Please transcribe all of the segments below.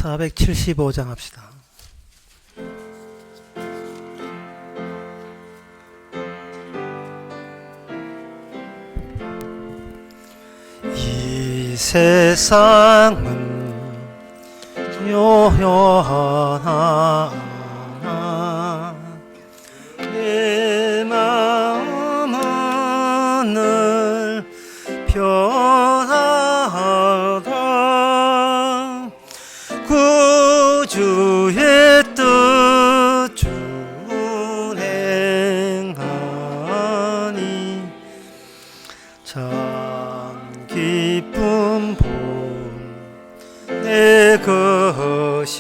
475장 합시다. 이 세상은 요요하나 내 마음은 늘 편하다. 구주의 뜻 준행하니 참 기쁨 본 내 것일세.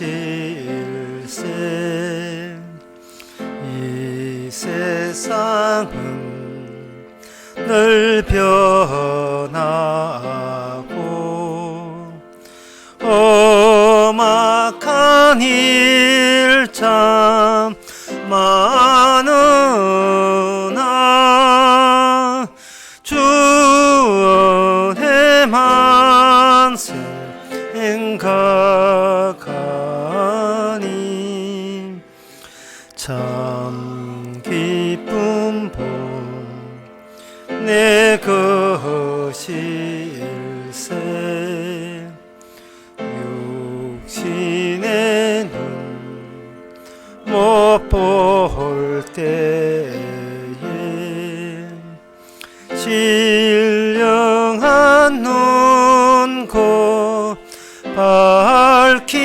이 세상은 늘 변하고 험악한 일 참 많으나 주 은혜만 생각하니 참 기쁨 본 내 것일세. 육신의 눈 못 볼 때에 신령한 눈 곧 밝히사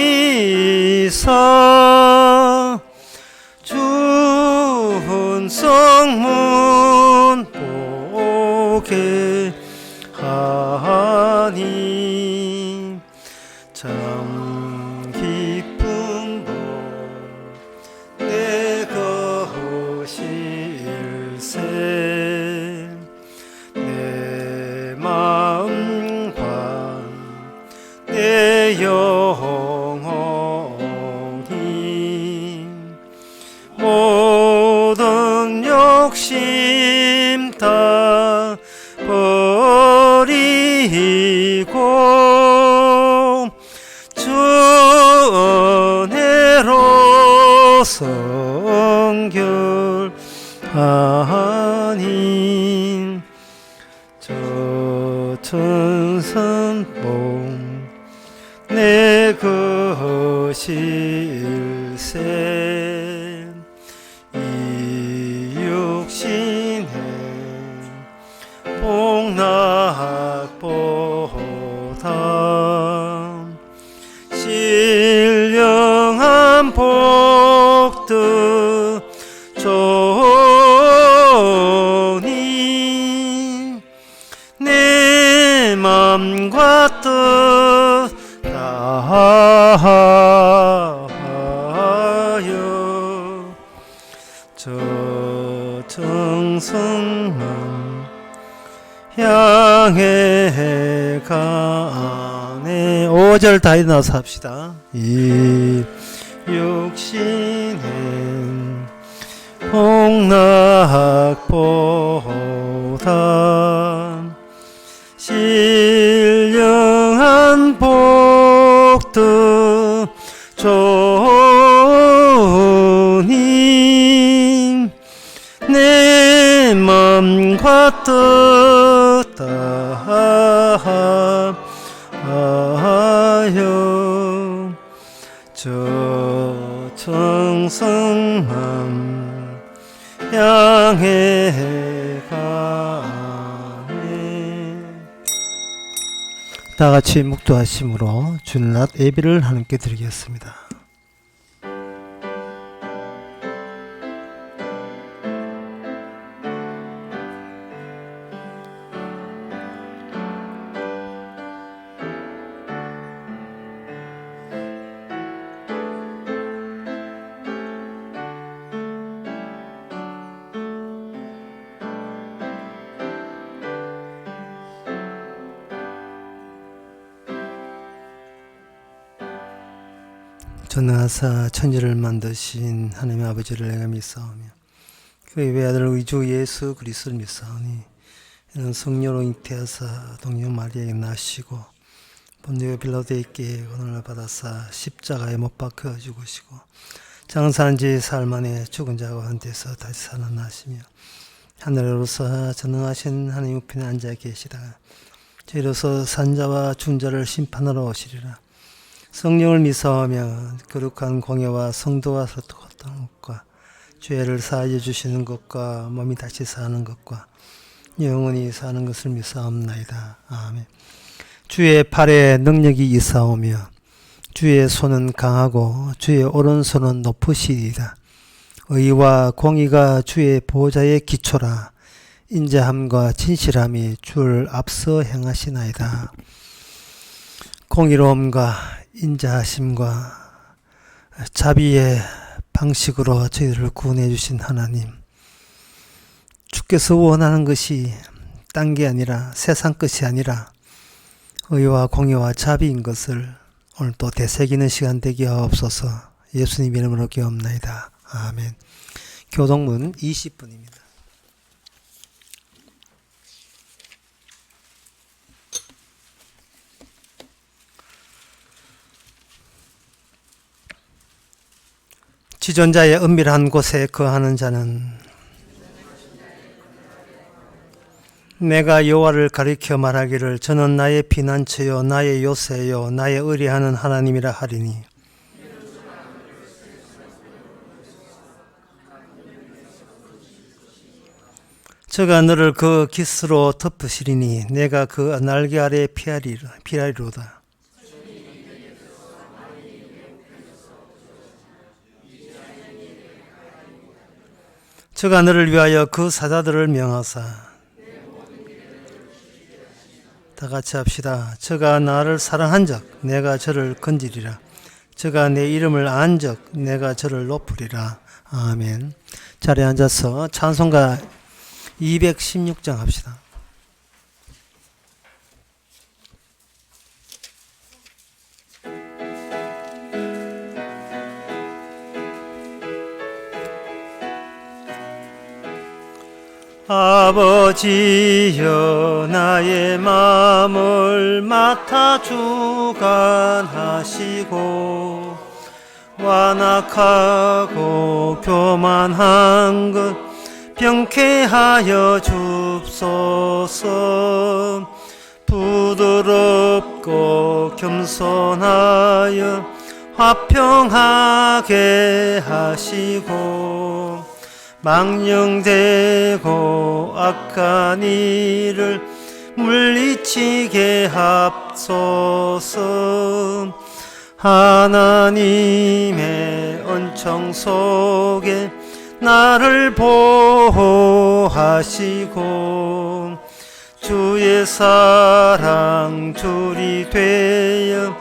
주 hun성문 보게 하니 참 기쁨 본 내 것일세. 내 마음과 내 영혼이 모든 욕심 다 버리고 주 은혜로 성결하니 저 천선봉 내 것일세. 이 육신의 복락보다 신령한 복들 좋으니 내 맘과 뜻 다하여 저 정성만 향해 가네. 5절 다 일어나서 합시다. 이 육신의 복락보다 신령한 복들 좋으니 내 맘과 뜻 다하여 저 정성만 향해 가네. 다 같이 묵도하심으로 주일낮 예배를 하나님께 드리겠습니다. 전능하사 천지를 만드신 하나님의 아버지를 내가 믿사오며 그의 외아들 우리 주 예수 그리스도를 믿사오니 이는 성령으로 잉태하사 동요 마리아에게 나시고 본디오 빌라도에게 고난을 받아사 십자가에 못 박혀 죽으시고 장사한 지 사흘 만에 죽은 자 가운데서 다시 살아나시며 하늘로서 전능하신 하나님 우편에 앉아 계시다가 저희로서 산자와 중자를 심판하러 오시리라. 성령을 미사하며 거룩한 공예와 성도와 소통하는 것과 죄를 사하여 주시는 것과 몸이 다시 사는 것과 영원히 사는 것을 미사옵나이다. 아멘. 주의 팔에 능력이 있사오며 주의 손은 강하고 주의 오른손은 높으시리이다. 의와 공의가 주의 보호자의 기초라. 인자함과 진실함이 주를 앞서 행하시나이다. 공의로움과 인자하심과 자비의 방식으로 저희를 구원해 주신 하나님, 주께서 원하는 것이 딴 게 아니라 세상 것이 아니라 의와 공의와 자비인 것을 오늘 또 되새기는 시간 되게 하옵소서. 예수님 이름으로 기도합나이다. 아멘. 교동문 20분입니다. 지존자의 은밀한 곳에 거하는 자는 내가 여호와를 가리켜 말하기를 저는 나의 피난처요 나의 요새요 나의 의뢰하는 하나님이라 하리니 저가 너를 그 깃으로 덮으시리니 내가 그 날개 아래 피하리로다. 저가 너를 위하여 그 사자들을 명하사 다 같이 합시다. 저가 나를 사랑한즉 내가 저를 건지리라. 저가 내 이름을 안즉 내가 저를 높으리라. 아멘. 자리에 앉아서 찬송가 216장 합시다. 아버지여 나의 마음을 맡아 주관하시고 완악하고 교만한 것 병쾌하여 줍소서. 부드럽고 겸손하여 화평하게 하시고 망령되고 악한 일을 물리치게 합소서. 하나님의 은총 속에 나를 보호하시고 주의 사랑 줄이 되어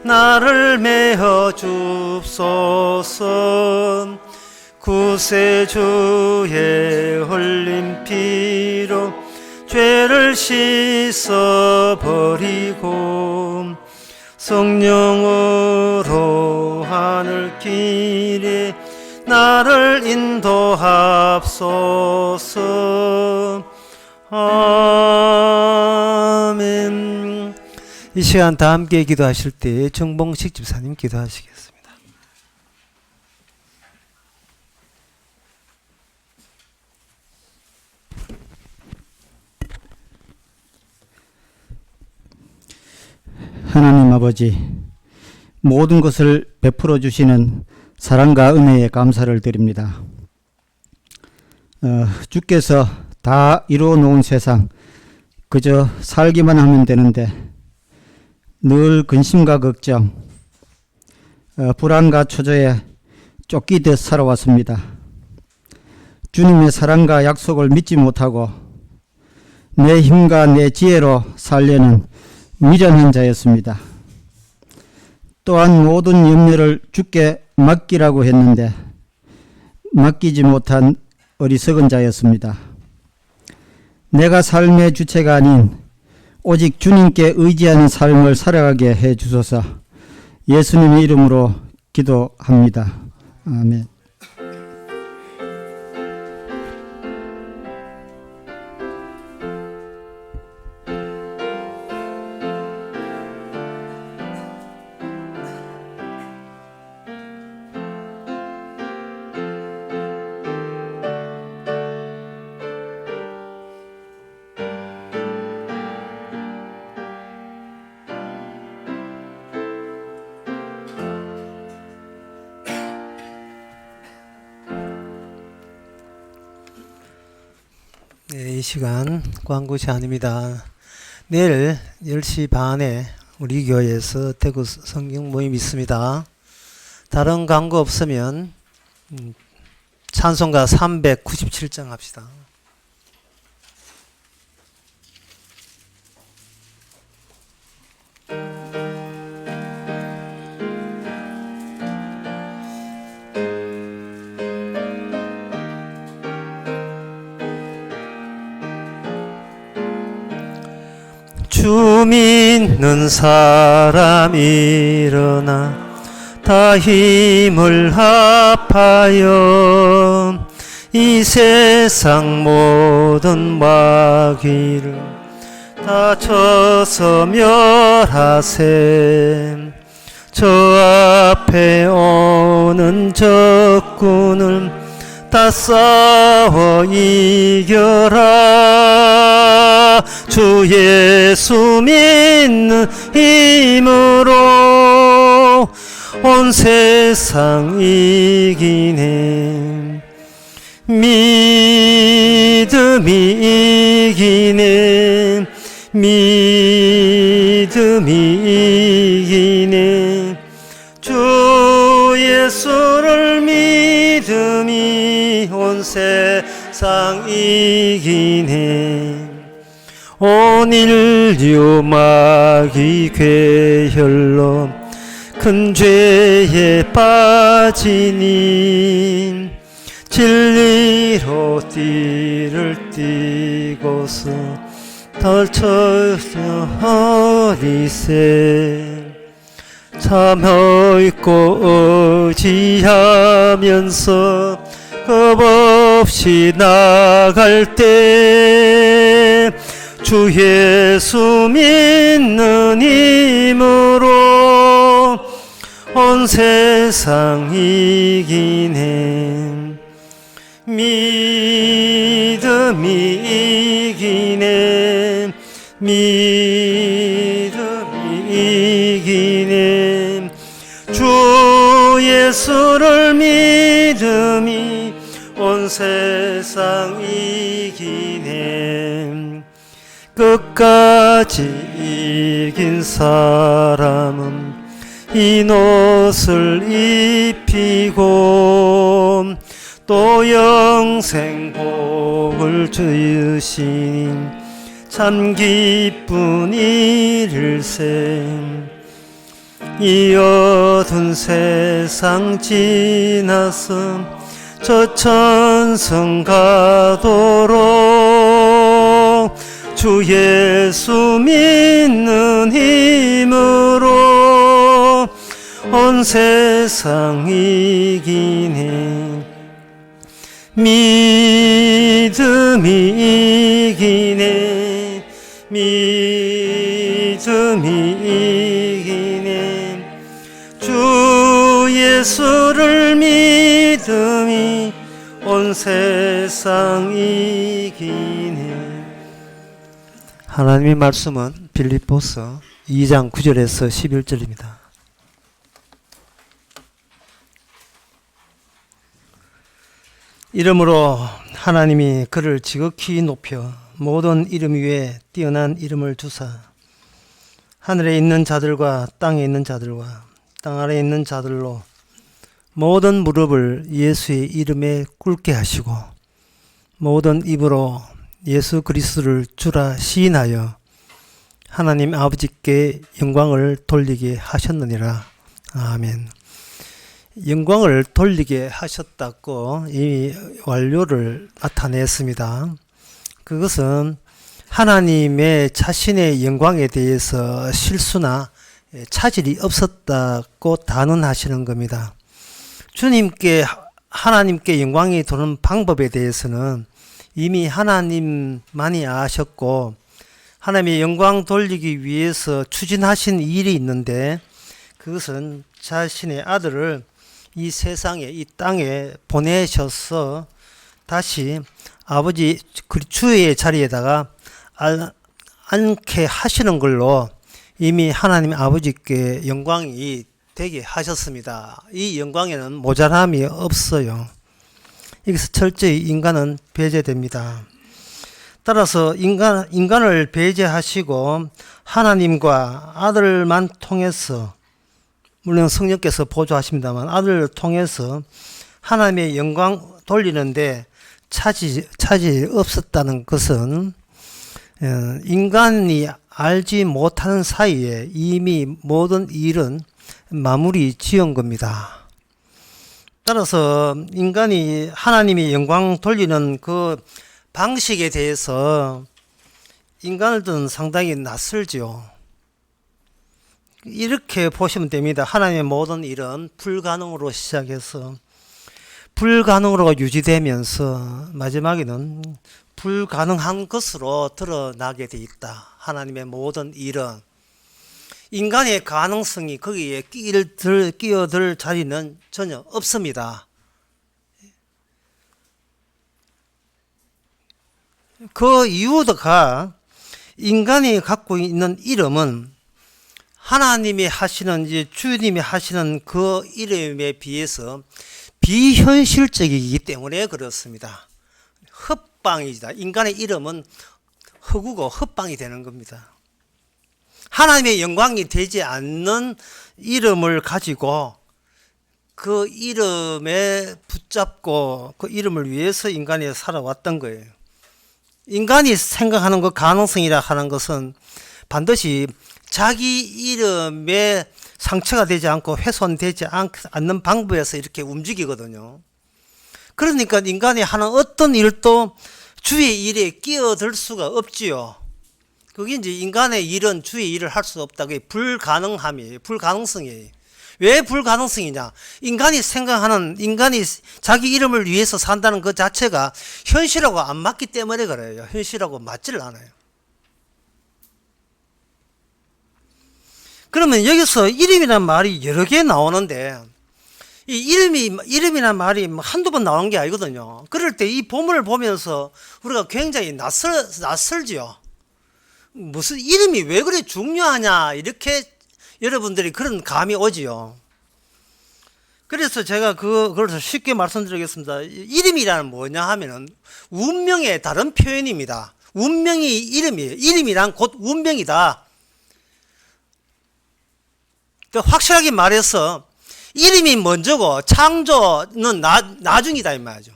나를 메어 줍소서. 구세주의 흘린 피로 죄를 씻어버리고 성령으로 하늘길에 나를 인도합소서. 아멘. 이 시간 다 함께 기도하실 때 정봉식 집사님 기도하시겠습니다. 하나님 아버지, 모든 것을 베풀어 주시는 사랑과 은혜에 감사를 드립니다. 주께서 다 이루어 놓은 세상 그저 살기만 하면 되는데 늘 근심과 걱정, 불안과 초조에 쫓기듯 살아왔습니다. 주님의 사랑과 약속을 믿지 못하고 내 힘과 내 지혜로 살려는 미련한 자였습니다. 또한 모든 염려를 주께 맡기라고 했는데 맡기지 못한 어리석은 자였습니다. 내가 삶의 주체가 아닌 오직 주님께 의지하는 삶을 살아가게 해 주소서. 예수님의 이름으로 기도합니다. 아멘. 이 시간 광고 시간입니다. 내일 10시 반에 우리 교회에서 대구 성경 모임 있습니다. 다른 광고 없으면 찬송가 397장 합시다. 주 믿는 사람 일어나 다 힘을 합하여 이 세상 모든 마귀를 다 쳐서 멸하세. 저 앞에 오는 적군을 다 싸워 이겨라. 주 예수 믿는 힘으로 온 세상 이기네. 믿음이 이기네. 믿음이 이기네. 주 예수를 믿음이 온 세상 이기네. 온 인류 마귀 괴혈로 큰 죄에 빠지니 진리로 띠를 띠고서 덜쳐져 어리세. 참허있고 의지하면서 겁없이 나갈 때 주 예수 믿는 힘으로 온 세상 이기네. 믿음이 이기네. 믿음이 이기네. 주 예수를 믿음이 온 세상 이기네. 끝까지 이긴 사람은 흰 옷을 입히고 또 영생 복을 주시니 참 기쁜 일일세. 이 어두운 세상 지나서 저 천성 가도록 주 예수 믿는 힘으로 온 세상 이기네. 믿음이 이기네. 믿음이 이기네. 주 예수를 믿음이 온 세상 이기네. 하나님의 말씀은 빌립보서 2장 9절에서 11절입니다. 이러므로 하나님이 그를 지극히 높여 모든 이름 위에 뛰어난 이름을 주사 하늘에 있는 자들과 땅에 있는 자들과 땅 아래에 있는 자들로 모든 무릎을 예수의 이름에 꿇게 하시고 모든 입으로 예수 그리스도를 주라 시인하여 하나님 아버지께 영광을 돌리게 하셨느니라. 아멘. 영광을 돌리게 하셨다고 이 완료를 나타냈습니다. 그것은 하나님의 자신의 영광에 대해서 실수나 차질이 없었다고 단언하시는 겁니다. 주님께 하나님께 영광이 도는 방법에 대해서는 이미 하나님만이 아셨고 하나님의 영광 돌리기 위해서 추진하신 일이 있는데 그것은 자신의 아들을 이 세상에 이 땅에 보내셔서 다시 아버지 주의 자리에다가 앉게 하시는 걸로 이미 하나님 아버지께 영광이 되게 하셨습니다. 이 영광에는 모자람이 없어요. 여기서 철저히 인간은 배제됩니다. 따라서 인간을 배제하시고 하나님과 아들만 통해서, 물론 성령께서 보조하십니다만 아들을 통해서 하나님의 영광 돌리는데 차질이 없었다는 것은 인간이 알지 못하는 사이에 이미 모든 일은 마무리 지은 겁니다. 따라서 인간이 하나님의 영광 돌리는 그 방식에 대해서 인간들은 상당히 낯설죠. 이렇게 보시면 됩니다. 하나님의 모든 일은 불가능으로 시작해서 불가능으로 유지되면서 마지막에는 불가능한 것으로 드러나게 돼 있다. 하나님의 모든 일은. 인간의 가능성이 거기에 끼어들 자리는 전혀 없습니다. 그 이유가 인간이 갖고 있는 이름은 하나님이 하시는, 이제 주님이 하시는 그 이름에 비해서 비현실적이기 때문에 그렇습니다. 헛방이다. 인간의 이름은 허구고 헛방이 되는 겁니다. 하나님의 영광이 되지 않는 이름을 가지고 그 이름에 붙잡고 그 이름을 위해서 인간이 살아왔던 거예요. 인간이 생각하는 그 가능성이라 하는 것은 반드시 자기 이름에 상처가 되지 않고 훼손되지 않는 방법에서 이렇게 움직이거든요. 그러니까 인간이 하는 어떤 일도 주의 일에 끼어들 수가 없지요. 그게 이제 인간의 일은 주의 일을 할 수 없다. 그게 불가능함이에요. 불가능성이에요. 왜 불가능성이냐? 인간이 생각하는, 인간이 자기 이름을 위해서 산다는 그 자체가 현실하고 안 맞기 때문에 그래요. 현실하고 맞지를 않아요. 그러면 여기서 이름이란 말이 여러 개 나오는데, 이 이름이란 말이 한두 번 나오는 게 아니거든요. 그럴 때 이 본문을 보면서 우리가 굉장히 낯설지요. 무슨 이름이 왜 그래 중요하냐, 이렇게 여러분들이 그런 감이 오지요. 그래서 제가 그걸 쉽게 말씀드리겠습니다. 이름이란 뭐냐 하면은 운명의 다른 표현입니다. 운명이 이름이에요. 이름이란 곧 운명이다. 확실하게 말해서 이름이 먼저고 창조는 나중이다 이 말이죠.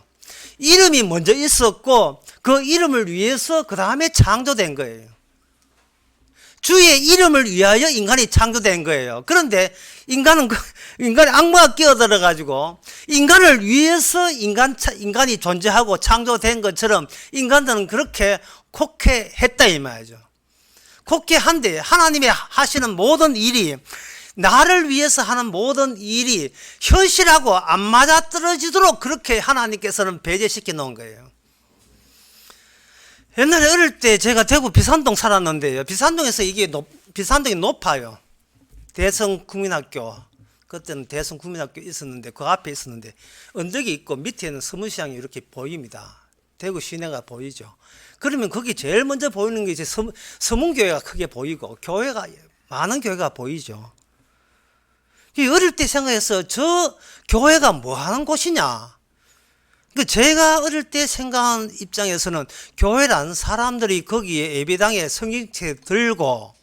이름이 먼저 있었고 그 이름을 위해서 그 다음에 창조된 거예요. 주의 이름을 위하여 인간이 창조된 거예요. 그런데 인간이 악마가 끼어들어 가지고 인간을 위해서 인간이 존재하고 창조된 것처럼 인간들은 그렇게 곡해했다 이 말이죠. 곡해한데 하나님이 하시는 모든 일이, 나를 위해서 하는 모든 일이 현실하고 안 맞아떨어지도록 그렇게 하나님께서는 배제시켜 놓은 거예요. 옛날에 어릴 때 제가 대구 비산동 살았는데요. 비산동에서 비산동이 높아요. 대성국민학교. 그때는 대성국민학교 있었는데 그 앞에 있었는데 언덕이 있고 밑에는 서문시장이 이렇게 보입니다. 대구 시내가 보이죠. 그러면 거기 제일 먼저 보이는 게 이제 서문교회가 크게 보이고 많은 교회가 보이죠. 어릴 때 생각해서 저 교회가 뭐 하는 곳이냐. 제가 어릴 때 생각한 입장에서는 교회란 사람들이 거기에 예배당에 성경책 들고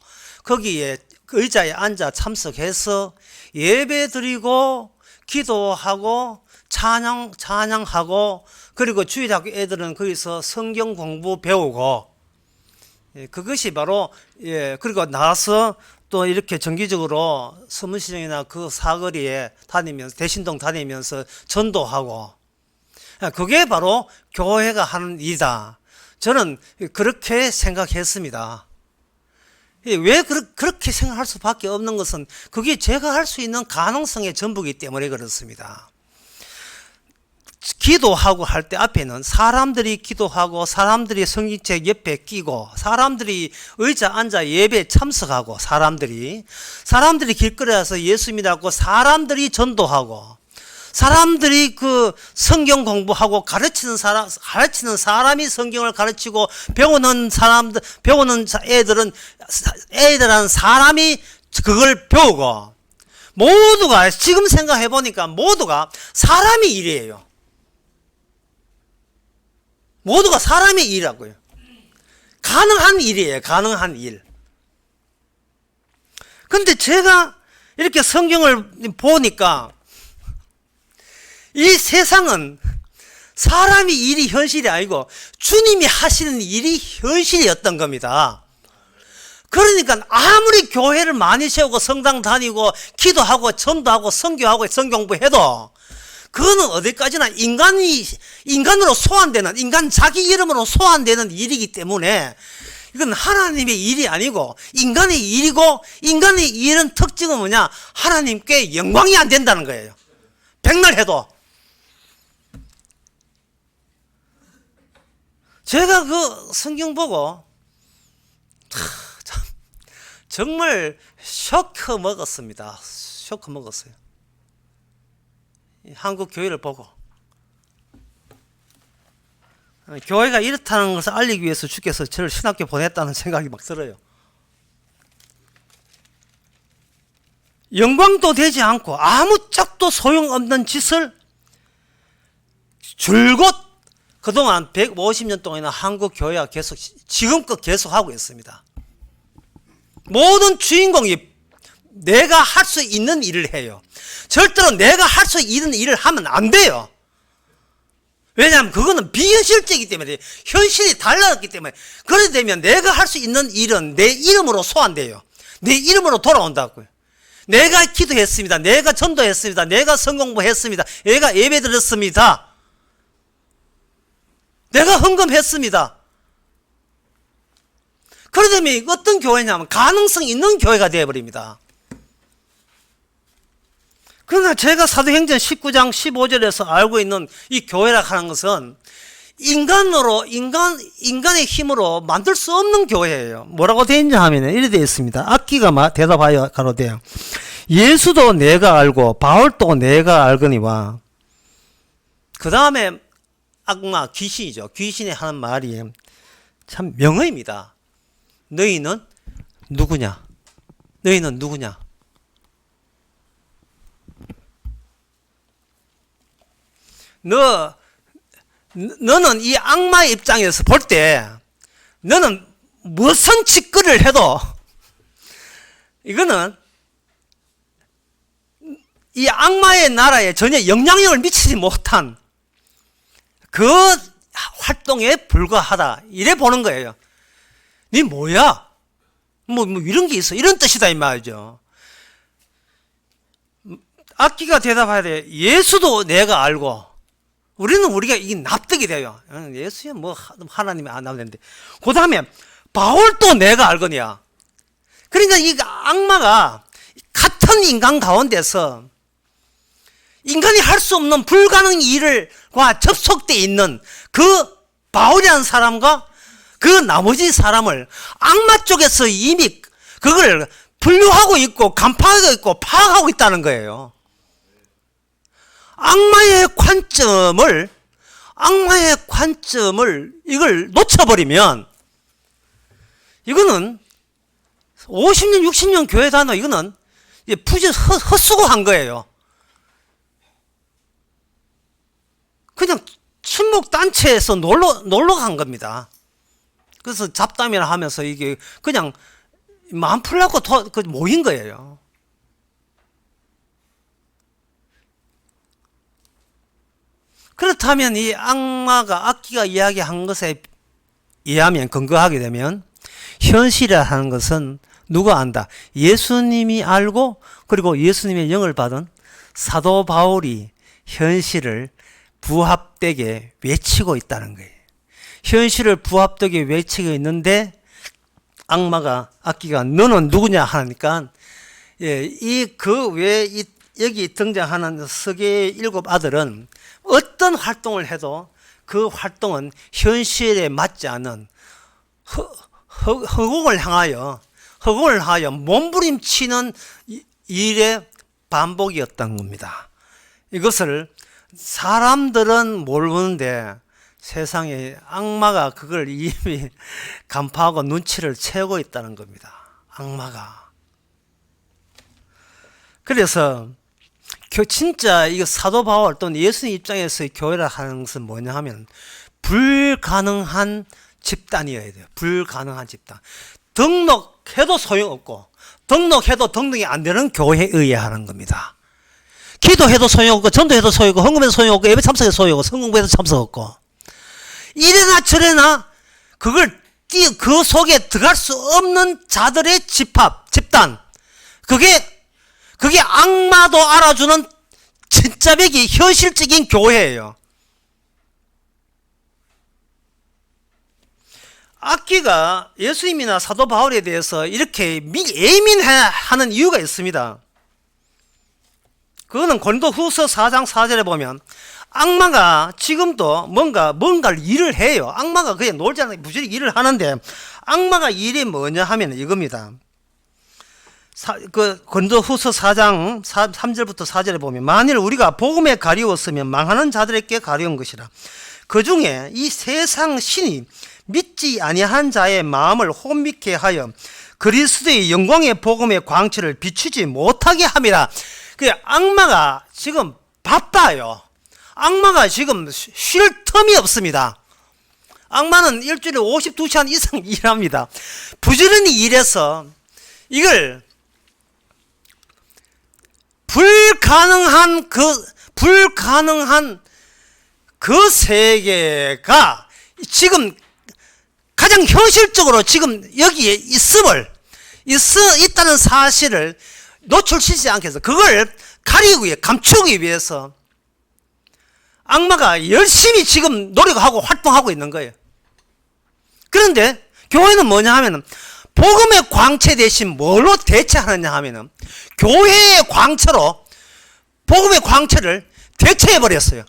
거기에 의자에 앉아 참석해서 예배 드리고 기도하고 찬양하고, 그리고 주일학교 애들은 거기서 성경 공부 배우고, 그것이 바로, 그리고 나서 또 이렇게 정기적으로 서문시장이나 그 사거리에 다니면서, 대신동 다니면서 전도하고, 그게 바로 교회가 하는 일이다. 저는 그렇게 생각했습니다. 왜 그렇게 생각할 수밖에 없는 것은 그게 제가 할 수 있는 가능성의 전부이기 때문에 그렇습니다. 기도하고 할 때 앞에는 사람들이 기도하고 사람들이 성경책 옆에 끼고 사람들이 의자 앉아 예배에 참석하고 사람들이 길거리에서 예수 믿고 사람들이 전도하고 사람들이 그 성경 공부하고 가르치는 사람이 성경을 가르치고 배우는 애들은 사람이 그걸 배우고, 모두가 지금 생각해 보니까 모두가 사람이 일이에요. 모두가 사람의 일이라고요. 가능한 일이에요. 가능한 일. 근데 제가 이렇게 성경을 보니까 이 세상은 사람이 일이 현실이 아니고 주님이 하시는 일이 현실이었던 겁니다. 그러니까 아무리 교회를 많이 세우고 성당 다니고 기도하고 전도하고 선교하고 성경부해도 그거는 어디까지나 인간으로 소환되는, 인간 자기 이름으로 소환되는 일이기 때문에 이건 하나님의 일이 아니고 인간의 일이고, 인간의 일은 특징은 뭐냐? 하나님께 영광이 안 된다는 거예요. 백날 해도. 제가 그 성경 보고 참 정말 쇼크 먹었습니다. 쇼크 먹었어요. 한국 교회를 보고 교회가 이렇다는 것을 알리기 위해서 주께서 저를 신학교 보냈다는 생각이 막 들어요. 영광도 되지 않고 아무짝도 소용없는 짓을 줄곧 그동안 150년 동안이나 한국 교회가 계속 지금껏 계속하고 있습니다. 모든 주인공이 내가 할 수 있는 일을 해요. 절대로 내가 할 수 있는 일을 하면 안 돼요. 왜냐하면 그거는 비현실적이기 때문에, 현실이 달라졌기 때문에. 그래 되면 내가 할 수 있는 일은 내 이름으로 소환돼요. 내 이름으로 돌아온다고요. 내가 기도했습니다. 내가 전도했습니다. 내가 성공부했습니다. 내가 예배드렸습니다. 내가 헌금했습니다. 그러다면 어떤 교회냐면 가능성 있는 교회가 되어버립니다. 그러나 제가 사도행전 19장 15절에서 알고 있는 이 교회라 하는 것은 인간의 힘으로 만들 수 없는 교회예요. 뭐라고 되어 있냐 하면 이렇게 되어 있습니다. 악기가 대답하여 가로되 예수도 내가 알고 바울도 내가 알거니와. 그 다음에 악마, 귀신이죠. 귀신이 하는 말이 참 명언입니다. 너희는 누구냐? 너희는 누구냐? 너는 이 악마의 입장에서 볼 때 너는 무슨 짓거리를 해도 이거는 이 악마의 나라에 전혀 영향력을 미치지 못한 그 활동에 불과하다. 이래 보는 거예요. 니 뭐야? 뭐 이런 게 있어. 이런 뜻이다 이 말이죠. 악기가 대답해야 돼. 예수도 내가 알고. 우리가 이게 납득이 돼요. 예수야 뭐 하나님이 안 나오는데. 그 다음에 바울도 내가 알거니와. 그러니까 이 악마가 같은 인간 가운데서 인간이 할 수 없는 불가능 일과 접속되어 있는 그 바울이라는 사람과 그 나머지 사람을 악마 쪽에서 이미 그걸 분류하고 있고 간파하고 있고 파악하고 있다는 거예요. 악마의 관점을 이걸 놓쳐버리면 이거는 50년 60년 교회 다녀 이거는 헛수고한 거예요. 그냥 친목 단체에서 놀러 간 겁니다. 그래서 잡담이라 하면서 이게 그냥 마음 풀려고 모인 거예요. 그렇다면 이 악기가 이야기한 것에 의하면, 근거하게 되면 현실이라 하는 것은 누가 안다? 예수님이 알고 그리고 예수님의 영을 받은 사도 바울이 현실을 부합되게 외치고 있다는 거예요. 현실을 부합되게 외치고 있는데 악기가 너는 누구냐 하니까 여기 등장하는 서기의 7 아들은 어떤 활동을 해도 그 활동은 현실에 맞지 않은 허공을 향하여 몸부림치는 일의 반복이었던 겁니다. 이것을 사람들은 모르는데 세상에 악마가 그걸 이미 간파하고 눈치를 채우고 있다는 겁니다. 악마가. 그래서 진짜 이거 사도 바울 또는 예수님 입장에서의 교회라 하는 것은 뭐냐 하면 불가능한 집단이어야 돼요. 불가능한 집단. 등록해도 소용없고 등록해도 등록이 안 되는 교회에 의해야 하는 겁니다. 기도해도 소용없고 전도해도 소용없고 헌금해도 소용없고 예배 참석해도 소용없고 성공부에도 참석 없고 이래나 저래나 그 속에 들어갈 수 없는 자들의 집단 그게 악마도 알아주는 진짜 백이 현실적인 교회예요. 악기가 예수님이나 사도 바울에 대해서 이렇게 예민하는 이유가 있습니다. 그거는 고린도후서 4장 4절에 보면 악마가 지금도 뭔가를 일을 해요. 악마가 그냥 놀지 않고 부지런히 일을 하는데 악마가 일이 뭐냐 하면 이겁니다. 고린도후서 4장 3절부터 4절에 보면 만일 우리가 복음에 가리웠으면 망하는 자들에게 가리운 것이라. 그 중에 이 세상 신이 믿지 아니한 자의 마음을 혼미케 하여 그리스도의 영광의 복음의 광채를 비추지 못하게 함이라. 그 악마가 지금 바빠요. 악마가 지금 쉴 틈이 없습니다. 악마는 일주일에 52시간 이상 일합니다. 부지런히 일해서 이걸 불가능한 그 세계가 지금 가장 현실적으로 지금 여기에 있다는 사실을 노출시키지 않게 해서 그걸 가리기 위해 감추기 위해서 악마가 열심히 지금 노력하고 활동하고 있는 거예요. 그런데 교회는 뭐냐 하면은 복음의 광채 대신 뭘로 대체하느냐 하면은 교회의 광채로 복음의 광채를 대체해 버렸어요.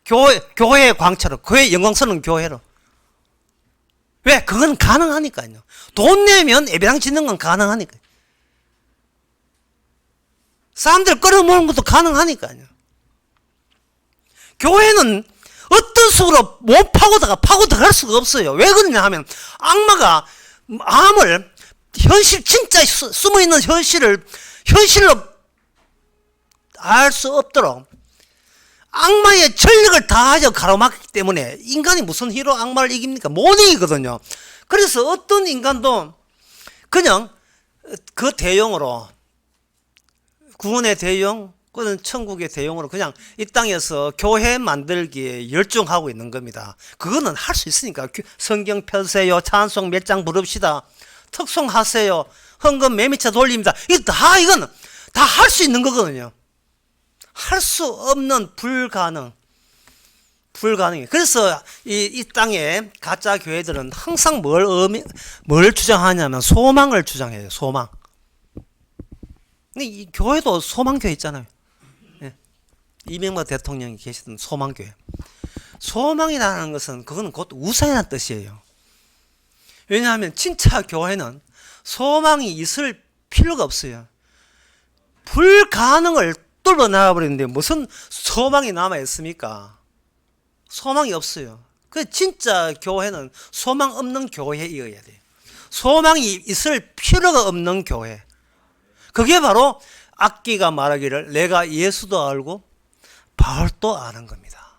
교회의 광채로, 교회의 영광스러운 교회로. 왜? 그건 가능하니까요. 돈 내면 예배당 짓는 건 가능하니까요. 사람들 끌어모으는 것도 가능하니까요. 교회는 어떤 식으로 못 파고 들어갈 수가 없어요. 왜 그러냐 하면 악마가 마음을 진짜 숨어있는 현실로 알 수 없도록 악마의 전력을 다하여 가로막기 때문에 인간이 무슨 힘으로 악마를 이깁니까? 못 이기거든요. 그래서 어떤 인간도 그냥 그 대용으로 구원의 대용, 그건 천국의 대용으로 그냥 이 땅에서 교회 만들기에 열중하고 있는 겁니다. 그거는 할 수 있으니까 성경 펴세요, 찬송 몇 장 부릅시다, 특송하세요, 헌금 매미차 돌립니다. 이건 다 할 수 있는 거거든요. 할 수 없는 불가능해. 그래서 이 땅의 가짜 교회들은 항상 뭘 주장하냐면 소망을 주장해요. 소망. 근데 이 교회도 소망교회 있잖아요. 예. 이명박 대통령이 계시던 소망교회. 소망이라는 것은 그거는 곧 우상이라는 뜻이에요. 왜냐하면 진짜 교회는 소망이 있을 필요가 없어요. 불가능을 뚫어나와 버리는데 무슨 소망이 남아 있습니까? 소망이 없어요. 그 진짜 교회는 소망 없는 교회이어야 돼요. 소망이 있을 필요가 없는 교회. 그게 바로 악기가 말하기를 내가 예수도 알고 바울도 아는 겁니다.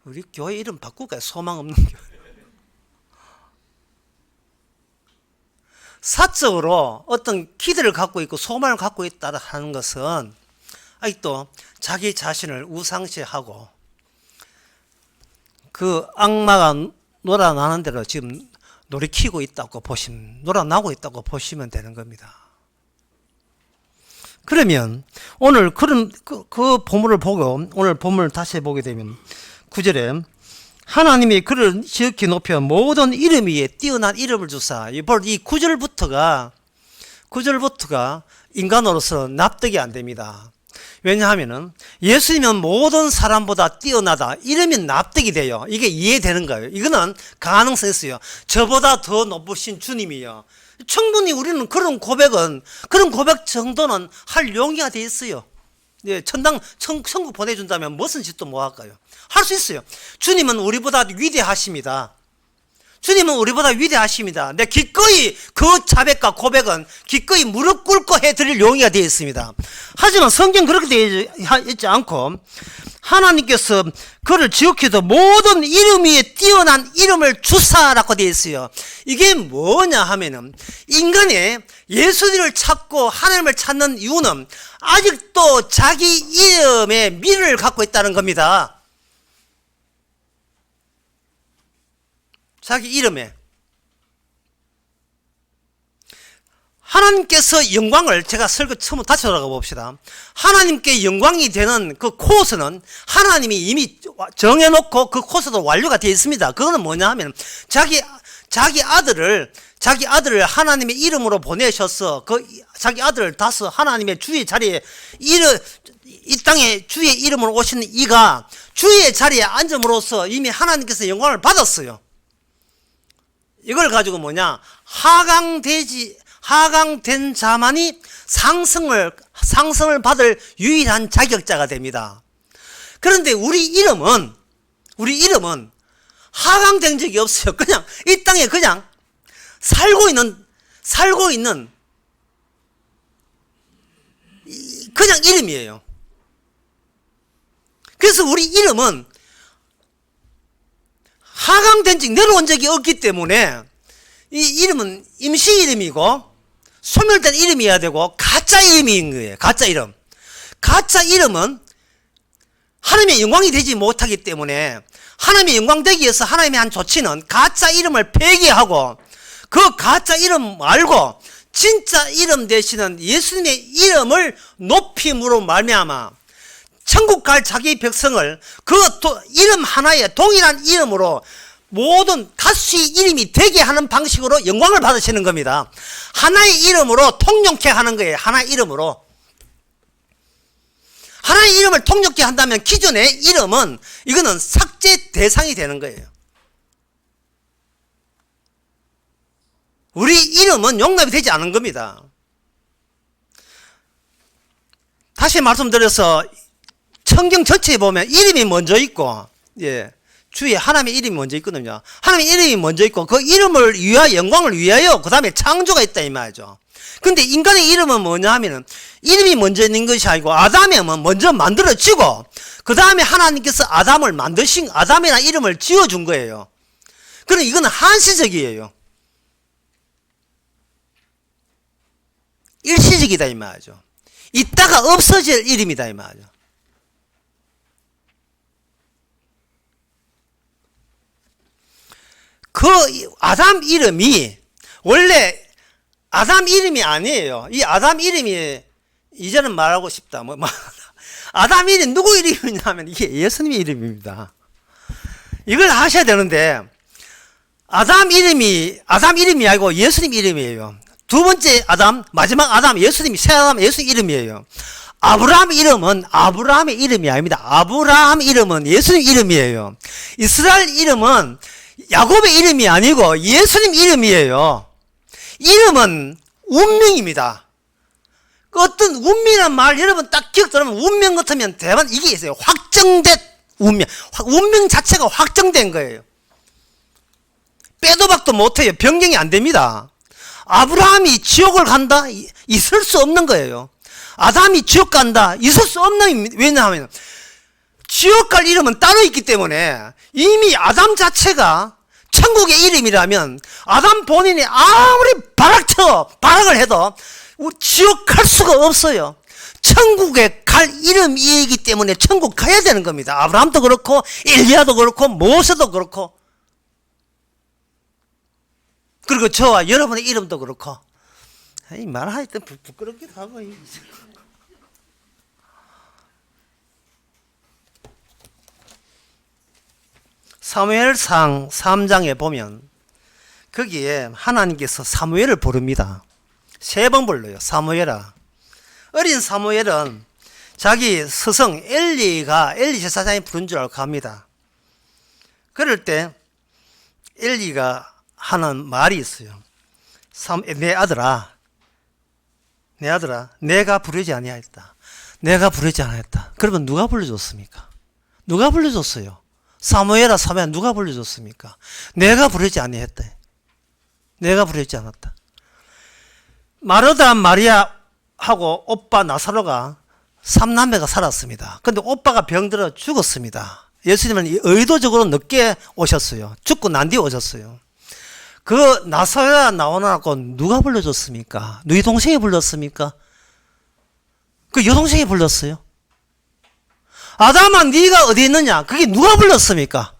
우리 교회 이름 바꿀까요? 소망 없는 교회. 사적으로 어떤 기대를 갖고 있고 소망을 갖고 있다는 하는 것은 아직도 자기 자신을 우상시하고 그 악마가 놀아나는 대로 지금 놀이키고 있다고 놀아나고 있다고 보시면 되는 겁니다. 그러면 오늘 그 본문을 보고 오늘 본문을 다시 보게 되면 9절에 하나님이 그를 지극히 높여 모든 이름 위에 뛰어난 이름을 주사. 이 9절부터가 인간으로서 납득이 안 됩니다. 왜냐하면은 예수님은 모든 사람보다 뛰어나다. 이러면 납득이 돼요. 이게 이해되는 거예요. 이거는 가능성이 있어요. 저보다 더 높으신 주님이요. 충분히 우리는 그런 고백 정도는 할 용기가 돼 있어요. 예, 천국 보내준다면 무슨 짓도 못 할까요? 할 수 있어요. 주님은 우리보다 위대하십니다. 주님은 우리보다 위대하십니다. 내 기꺼이 그 자백과 고백은 기꺼이 무릎 꿇고 해드릴 용의가 되어 있습니다. 하지만 성경 그렇게 되어 있지 않고 하나님께서 그를 지옥에도 모든 이름 위에 뛰어난 이름을 주사라고 되어 있어요. 이게 뭐냐 하면은 인간의 예수님을 찾고 하나님을 찾는 이유는 아직도 자기 이름에 미련을 갖고 있다는 겁니다. 자기 이름에. 하나님께서 영광을, 제가 설교 처음 다시 돌아가 봅시다. 하나님께 영광이 되는 그 코스는 하나님이 이미 정해놓고 그 코스도 완료가 되어 있습니다. 그거는 뭐냐 하면 자기 아들을 하나님의 이름으로 보내셔서 그 자기 아들을 다스 하나님의 주의 자리에 이 땅에 주의 이름으로 오시는 이가 주의 자리에 앉음으로써 이미 하나님께서 영광을 받았어요. 이걸 가지고 뭐냐, 하강된 자만이 상승을 받을 유일한 자격자가 됩니다. 그런데 우리 이름은 하강된 적이 없어요. 그냥 이 땅에 그냥 살고 있는 그냥 이름이에요. 그래서 우리 이름은 하강된 적, 내려온 적이 없기 때문에 이 이름은 임시 이름이고 소멸된 이름이어야 되고 가짜 이름인 거예요. 가짜 이름. 가짜 이름은 하나님의 영광이 되지 못하기 때문에 하나님의 영광 되기 위해서 하나님의 한 조치는 가짜 이름을 폐기하고 그 가짜 이름 말고 진짜 이름 되시는 예수님의 이름을 높임으로 말미암아 천국 갈 자기 백성을 그 이름 하나에 동일한 이름으로 모든 다수의 이름이 되게 하는 방식으로 영광을 받으시는 겁니다. 하나의 이름으로 통용케 하는 거예요. 하나의 이름으로. 하나의 이름을 통용케 한다면 기존의 이름은 이거는 삭제 대상이 되는 거예요. 우리 이름은 용납이 되지 않은 겁니다. 다시 말씀드려서 성경 전체에 보면 이름이 먼저 있고, 주위에 하나님의 이름이 먼저 있거든요. 하나님의 이름이 먼저 있고, 그 이름을 위하여, 영광을 위하여, 그 다음에 창조가 있다, 이 말이죠. 근데 인간의 이름은 뭐냐 하면은, 이름이 먼저 있는 것이 아니고, 아담이면 먼저 만들어지고, 그 다음에 하나님께서 아담을 만드신, 아담이라는 이름을 지어준 거예요. 그럼 이거는 한시적이에요. 일시적이다, 이 말이죠. 있다가 없어질 이름이다, 이 말이죠. 그 아담 이름이 원래 아담 이름이 아니에요. 이 아담 이름이 이제는 말하고 싶다. 아담 이름 누구 이름이냐면 이게 예수님의 이름입니다. 이걸 아셔야 되는데 아담 이름이 아니고 예수님 이름이에요. 두 번째 아담, 마지막 아담, 예수님, 새 아담, 예수님 이름이에요. 아브라함 이름은 아브라함의 이름이 아닙니다. 아브라함 이름은 예수님 이름이에요. 이스라엘 이름은 야곱의 이름이 아니고 예수님 이름이에요. 이름은 운명입니다. 어떤 운명이란 말 여러분 딱 기억 들으면 운명 같으면 대만 이게 있어요. 확정된 운명. 운명 자체가 확정된 거예요. 빼도 박도 못해요. 변경이 안 됩니다. 아브라함이 지옥을 간다? 있을 수 없는 거예요. 아담이 지옥 간다? 있을 수 없는, 왜냐하면 지옥 갈 이름은 따로 있기 때문에 이미 아담 자체가 천국의 이름이라면 아담 본인이 아무리 발악을 해도 지옥 갈 수가 없어요. 천국에 갈 이름이기 때문에 천국 가야 되는 겁니다. 아브라함도 그렇고 엘리야도 그렇고 모세도 그렇고 그리고 저와 여러분의 이름도 그렇고 말할 때 부끄럽기도 하고 사무엘상 3장에 보면 거기에 하나님께서 사무엘을 부릅니다. 3번 불러요. 사무엘아. 어린 사무엘은 자기 스승 엘리 제사장이 부른 줄 알고 갑니다. 그럴 때 엘리가 하는 말이 있어요. 내 아들아, 내가 부르지 아니하였다. 내가 부르지 않았다. 그러면 누가 불러줬습니까? 누가 불러줬어요? 사무엘아 사무엘아 누가 불러줬습니까? 내가 부르지 아니했다. 내가 부르지 않았다. 마르다 마리아하고 오빠 나사로가 삼남매가 살았습니다. 근데 오빠가 병들어 죽었습니다. 예수님은 의도적으로 늦게 오셨어요. 죽고 난 뒤에 오셨어요. 그 나사로가 나오라고 누가 불러줬습니까? 너희 동생이 불렀습니까? 그 여동생이 불렀어요. 아담아 네가 어디 있느냐? 그게 누가 불렀습니까?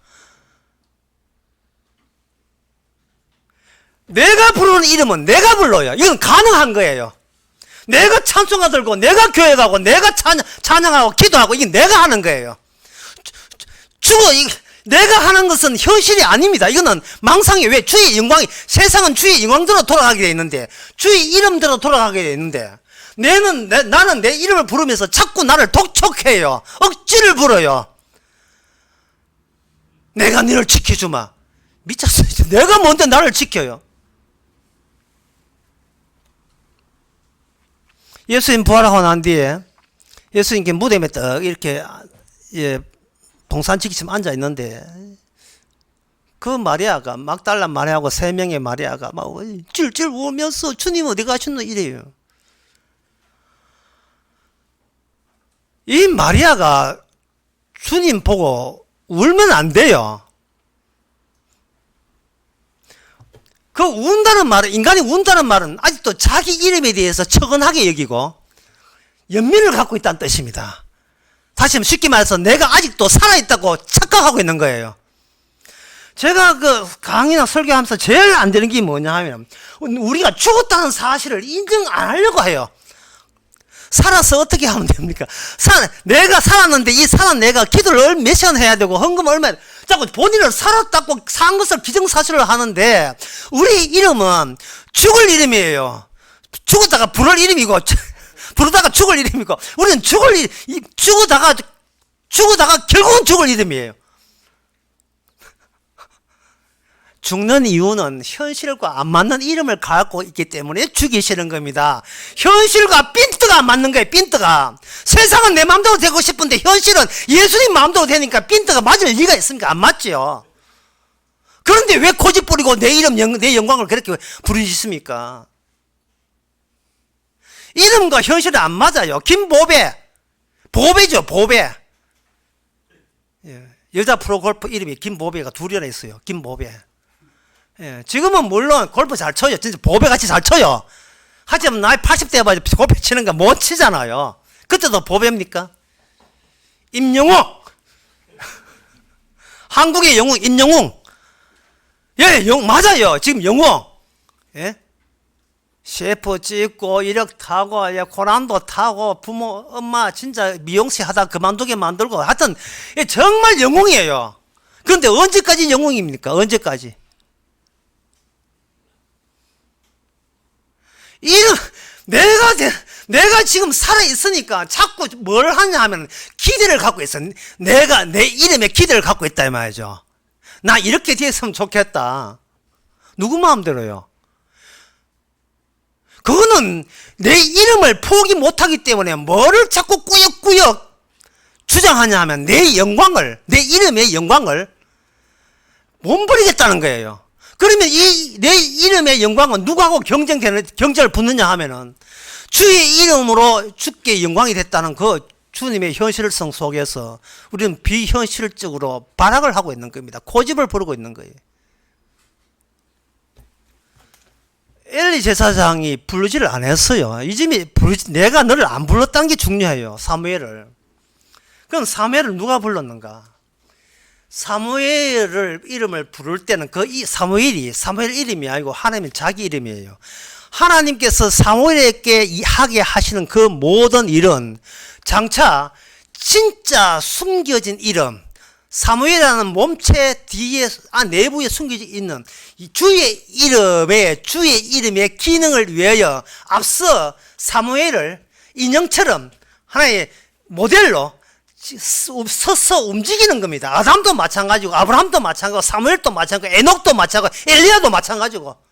내가 부르는 이름은 내가 불러요. 이건 가능한 거예요. 내가 찬송가 들고 내가 교회 가고 내가 찬양하고 기도하고 이게 내가 하는 거예요. 내가 하는 것은 현실이 아닙니다. 이거는 망상이 왜 주의 영광이 세상은 주의 영광대로 돌아가게 돼 있는데 주의 이름대로 돌아가게 돼 있는데 나는 내 이름을 부르면서 자꾸 나를 독촉해요. 억지를 부려요. 내가 너를 지켜주마. 미쳤어요. 내가 뭔데 나를 지켜요. 예수님 부활하고 난 뒤에 예수님께 무덤에 딱 이렇게 동산지기처럼 앉아 있는데 그 마리아가 막달라 마리아하고 세 명의 마리아가 막 찔찔 울면서 주님 어디 가셨노 이래요. 이 마리아가 주님 보고 울면 안 돼요. 그 운다는 말은, 인간이 운다는 말은 아직도 자기 이름에 대해서 처근하게 여기고 연민을 갖고 있다는 뜻입니다. 다시 쉽게 말해서 내가 아직도 살아있다고 착각하고 있는 거예요. 제가 그 강의나 설교하면서 제일 안 되는 게 뭐냐 하면 우리가 죽었다는 사실을 인정 안 하려고 해요. 살아서 어떻게 하면 됩니까? 내가 살았는데 이 살아 내가 기도를 몇 시간 해야 되고 헌금 얼마 자꾸 본인을 살았다고 산 것을 기정사실을 하는데 우리 이름은 죽을 이름이에요. 죽었다가 부를 이름이고 부르다가 죽을 이름이고 우리는 죽어다가 결국은 죽을 이름이에요. 죽는 이유는 현실과 안 맞는 이름을 갖고 있기 때문에 죽이시는 겁니다. 현실과 핀트가 안 맞는 거예요. 핀트가. 세상은 내 마음대로 되고 싶은데 현실은 예수님 마음대로 되니까 핀트가 맞을 리가 있습니까? 안 맞죠. 그런데 왜 고집 부리고 내 이름, 내 영광을 그렇게 부르십니까? 이름과 현실이 안 맞아요. 김보배. 보배죠, 보배. 여자 프로골프 이름이 김보배가 둘이나 있어요. 김보배. 지금은 물론 골프 잘 쳐요. 진짜 보배같이 잘 쳐요. 하지만 나이 80대 봐도 골프 치는 거 못 치잖아요. 그때도 보배입니까? 임영웅. 한국의 영웅 임영웅. 맞아요. 지금 영웅. 셰프 찍고 이력 타고 고난도 타고 부모 엄마 진짜 미용실 하다 그만두게 만들고 하여튼 정말 영웅이에요. 그런데 언제까지 영웅입니까? 언제까지? 내가 지금 살아있으니까 자꾸 뭘 하냐 하면 기대를 갖고 있어. 내가 내 이름에 기대를 갖고 있다 이 말이죠. 나 이렇게 됐으면 좋겠다. 누구 마음대로요? 그거는 내 이름을 포기 못하기 때문에 뭐를 자꾸 꾸역꾸역 주장하냐 하면 내 영광을, 내 이름의 영광을 못 버리겠다는 거예요. 그러면 내 이름의 영광은 누구하고 경쟁을 붙느냐 하면은 주의 이름으로 주께 영광이 됐다는 그 주님의 현실성 속에서 우리는 비현실적으로 발악을 하고 있는 겁니다. 고집을 부르고 있는 거예요. 엘리 제사장이 부르지를 안 했어요. 내가 너를 안 불렀다는 게 중요해요. 사무엘을. 그럼 사무엘을 누가 불렀는가? 사무엘을 이름을 부를 때는 사무엘 이름이 아니고 하나님의 자기 이름이에요. 하나님께서 사무엘에게 하게 하시는 그 모든 일은 장차 진짜 숨겨진 이름, 사무엘이라는 몸체 뒤에 내부에 숨겨져 있는 주의 이름의 기능을 위하여 앞서 사무엘을 인형처럼 하나의 모델로 서서 움직이는 겁니다. 아담도 마찬가지고 아브라함도 마찬가지고 사무엘도 마찬가지고 에녹도 마찬가지고 엘리야도 마찬가지고.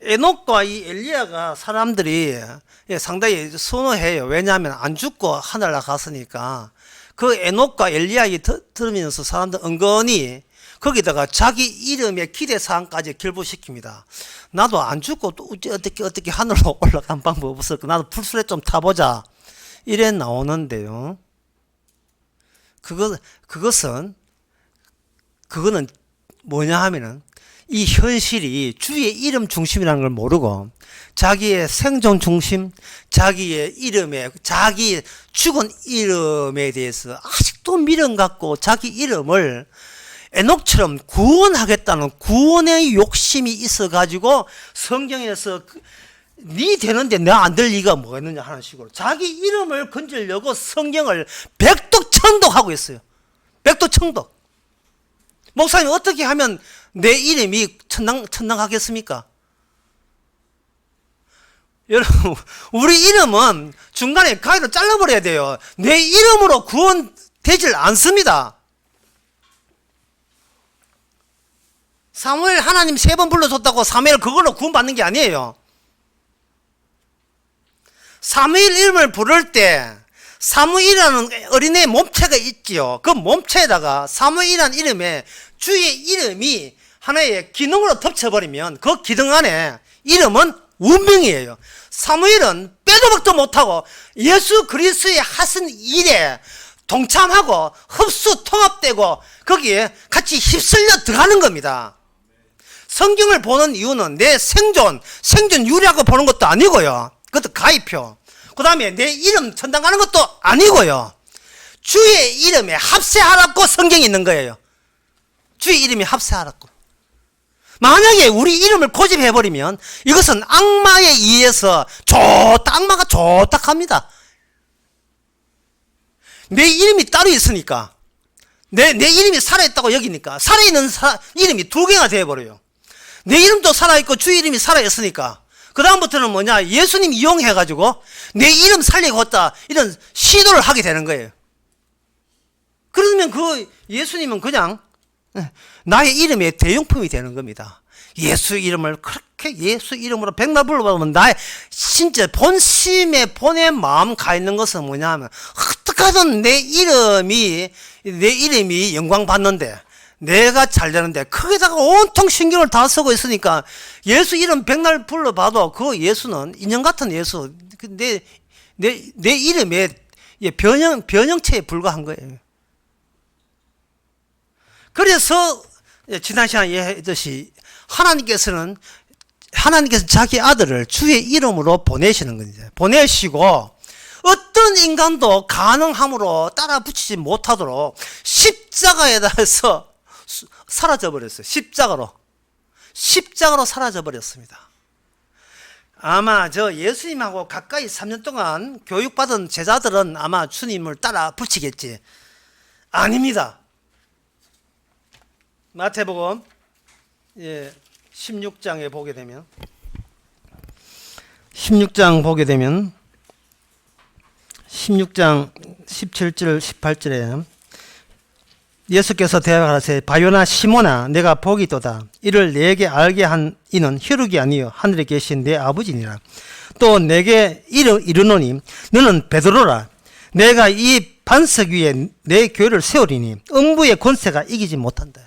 에녹과 이 엘리야가 사람들이 상당히 선호해요. 왜냐하면 안 죽고 하늘나라 갔으니까. 그 에녹과 엘리야 들으면서 사람들 은근히 거기다가 자기 이름의 기대사항까지 결부시킵니다. 나도 안 죽고 또 어떻게 하늘로 올라간 방법 없을까? 나도 풀술에 좀 타보자. 이래 나오는데요. 그거는 뭐냐 하면은 이 현실이 주의 이름 중심이라는 걸 모르고 자기의 생존 중심, 자기의 이름에, 자기 죽은 이름에 대해서 아직도 미련 갖고 자기 이름을 에녹처럼 구원하겠다는 구원의 욕심이 있어가지고 성경에서 네 되는데 내 안 될 리가 뭐가 있느냐 하는 식으로 자기 이름을 건지려고 성경을 백독천독하고 있어요. 백독천독. 목사님 어떻게 하면 내 이름이 천당하겠습니까? 여러분, 우리 이름은 중간에 가위로 잘라버려야 돼요. 내 이름으로 구원되질 않습니다. 사무엘 하나님 3번 불러줬다고 사무엘 그걸로 구원받는 게 아니에요. 사무엘 이름을 부를 때 사무엘이라는 어린애 몸체가 있지요. 그 몸체에다가 사무엘이라는 이름에 주의 이름이 하나의 기능으로 덮쳐버리면 그 기능 안에 이름은 운명이에요. 사무엘은 빼도 박도 못하고 예수 그리스도의 하신 일에 동참하고 흡수 통합되고 거기에 같이 휩쓸려 들어가는 겁니다. 성경을 보는 이유는 내 생존 유리하고 보는 것도 아니고요. 그것도 가입표. 그 다음에 내 이름 천당 가는 것도 아니고요. 주의 이름에 합세하라고 성경이 있는 거예요. 주의 이름에 합세하라고. 만약에 우리 이름을 고집해버리면 이것은 악마에 의해서 악마가 좋다 합니다. 내 이름이 따로 있으니까 내 이름이 살아있다고 여기니까 살아있는 이름이 2개가 되어버려요. 내 이름도 살아있고 주의 이름이 살아있으니까 그 다음부터는 뭐냐, 예수님 이용해가지고 내 이름 살리고 했다 이런 시도를 하게 되는 거예요. 그러면 그 예수님은 그냥 나의 이름의 대용품이 되는 겁니다. 예수 이름을 그렇게 예수 이름으로 백날 불러보면 나의 진짜 본심의 본의 마음 가 있는 것은 뭐냐 하면 어떻게든 내 이름이 영광 받는데 내가 잘 되는데 거기다가 온통 신경을 다 쓰고 있으니까 예수 이름 백날 불러봐도 그 예수는 인형 같은 예수, 내 이름의 변형체에 불과한 거예요. 그래서 지난 시간에 얘기했듯이 하나님께서 자기 아들을 주의 이름으로 보내시는 거죠. 보내시고 어떤 인간도 가능함으로 따라 붙이지 못하도록 십자가에다서 사라져 버렸어요. 십자가로 사라져 버렸습니다. 아마 예수님하고 가까이 3년 동안 교육받은 제자들은 아마 주님을 따라 붙이겠지. 아닙니다. 마태복음 16장에 보게 되면 16장 17절 18절에 예수께서 대답하시되 바요나 시몬아 내가 복이 있도다. 이를 내게 알게 한 이는 혈육이 아니요 하늘에 계신 내 아버지니라. 또 내게 이르노니 너는 베드로라. 내가 이 반석 위에 내 교회를 세우리니 음부의 권세가 이기지 못한다.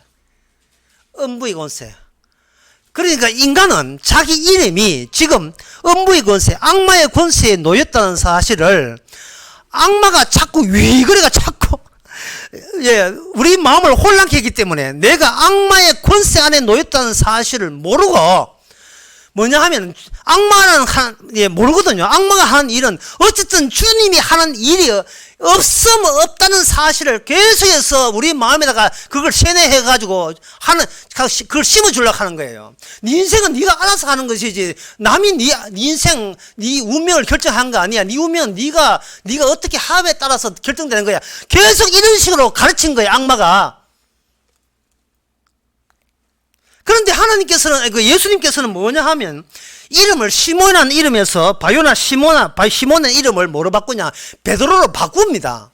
음부의 권세. 그러니까 인간은 자기 이름이 지금 음부의 권세, 악마의 권세에 놓였다는 사실을 악마가 자꾸 위거래가 자꾸 우리 마음을 혼란케 했기 때문에 내가 악마의 권세 안에 놓였다는 사실을 모르고 뭐냐 하면 악마는 모르거든요. 악마가 하는 일은 어쨌든 주님이 하는 일이 없으면 없다는 사실을 계속해서 우리 마음에다가 그걸 세뇌해가지고 그걸 심어주려고 하는 거예요. 네 인생은 네가 알아서 하는 것이지 남이 네 인생, 네 운명을 결정한 거 아니야. 네 운명은 네가 어떻게 합에 따라서 결정되는 거야. 계속 이런 식으로 가르친 거예요, 악마가. 그런데 예수님께서는 뭐냐 하면 이름을 시몬이라는 이름에서 바요나 시몬의 이름을 뭐로 바꾸냐? 베드로로 바꿉니다.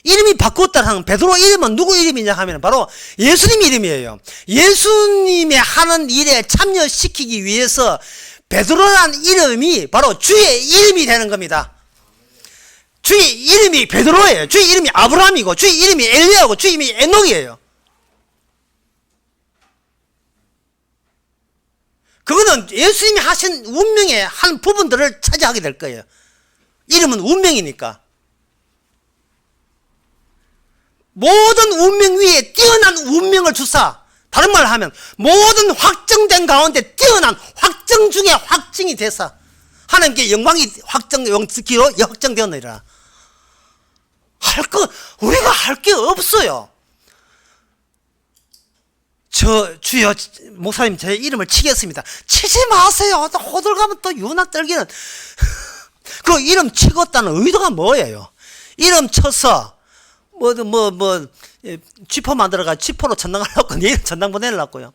이름이 바꿨다는 베드로 이름은 누구 이름이냐 하면 바로 예수님 이름이에요. 예수님의 하는 일에 참여시키기 위해서 베드로라는 이름이 바로 주의 이름이 되는 겁니다. 주의 이름이 베드로예요. 주의 이름이 아브라함이고 주의 이름이 엘리야고 주의 이름이 에녹이에요. 그거는 예수님이 하신 운명의 한 부분들을 차지하게 될 거예요. 이름은 운명이니까. 모든 운명 위에 뛰어난 운명을 주사, 다른 말로 하면 모든 확정된 가운데 뛰어난 확정 중에 확증이 돼서 하나님께 영광이 확정되었느니라. 우리가 할 게 없어요. 주여, 목사님 제 이름을 치겠습니다. 치지 마세요. 또 호들갑은 또 유나 떨기는. 그 이름 치겠다는 의도가 뭐예요? 이름 쳐서 지포 만들어가 지포로 전당 하려고 내일 전당 보내려고요.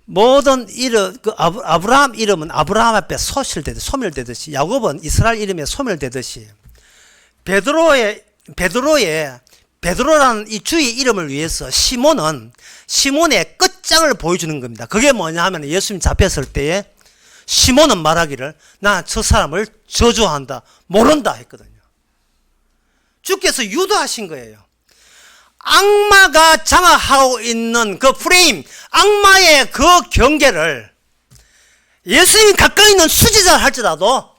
모든 이름, 아브라함 이름은 아브라함 앞에 소멸되듯이, 야곱은 이스라엘 이름에 소멸되듯이, 베드로라는 이 주의 이름을 위해서 시몬은 시몬의 끝장을 보여주는 겁니다. 그게 뭐냐 하면 예수님 잡혔을 때에 시몬은 말하기를 나 저 사람을 저주한다, 모른다 했거든요. 주께서 유도하신 거예요. 악마가 장악하고 있는 그 프레임, 악마의 그 경계를 예수님이 가까이 있는 수지자를 할지라도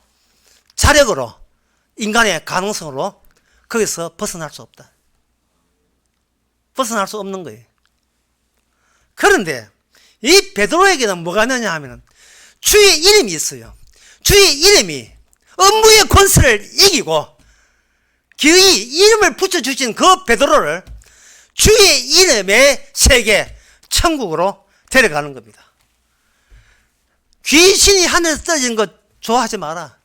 자력으로, 인간의 가능성으로 거기서 벗어날 수 없다. 벗어날 수 없는 거예요. 그런데 이 베드로에게는 뭐가 있느냐 하면 주의 이름이 있어요. 주의 이름이 음부의 권세를 이기고 그의 이름을 붙여주신 그 베드로를 주의 이름의 세계 천국으로 데려가는 겁니다. 귀신이 하늘에서 떨어지는 거 좋아하지 마라.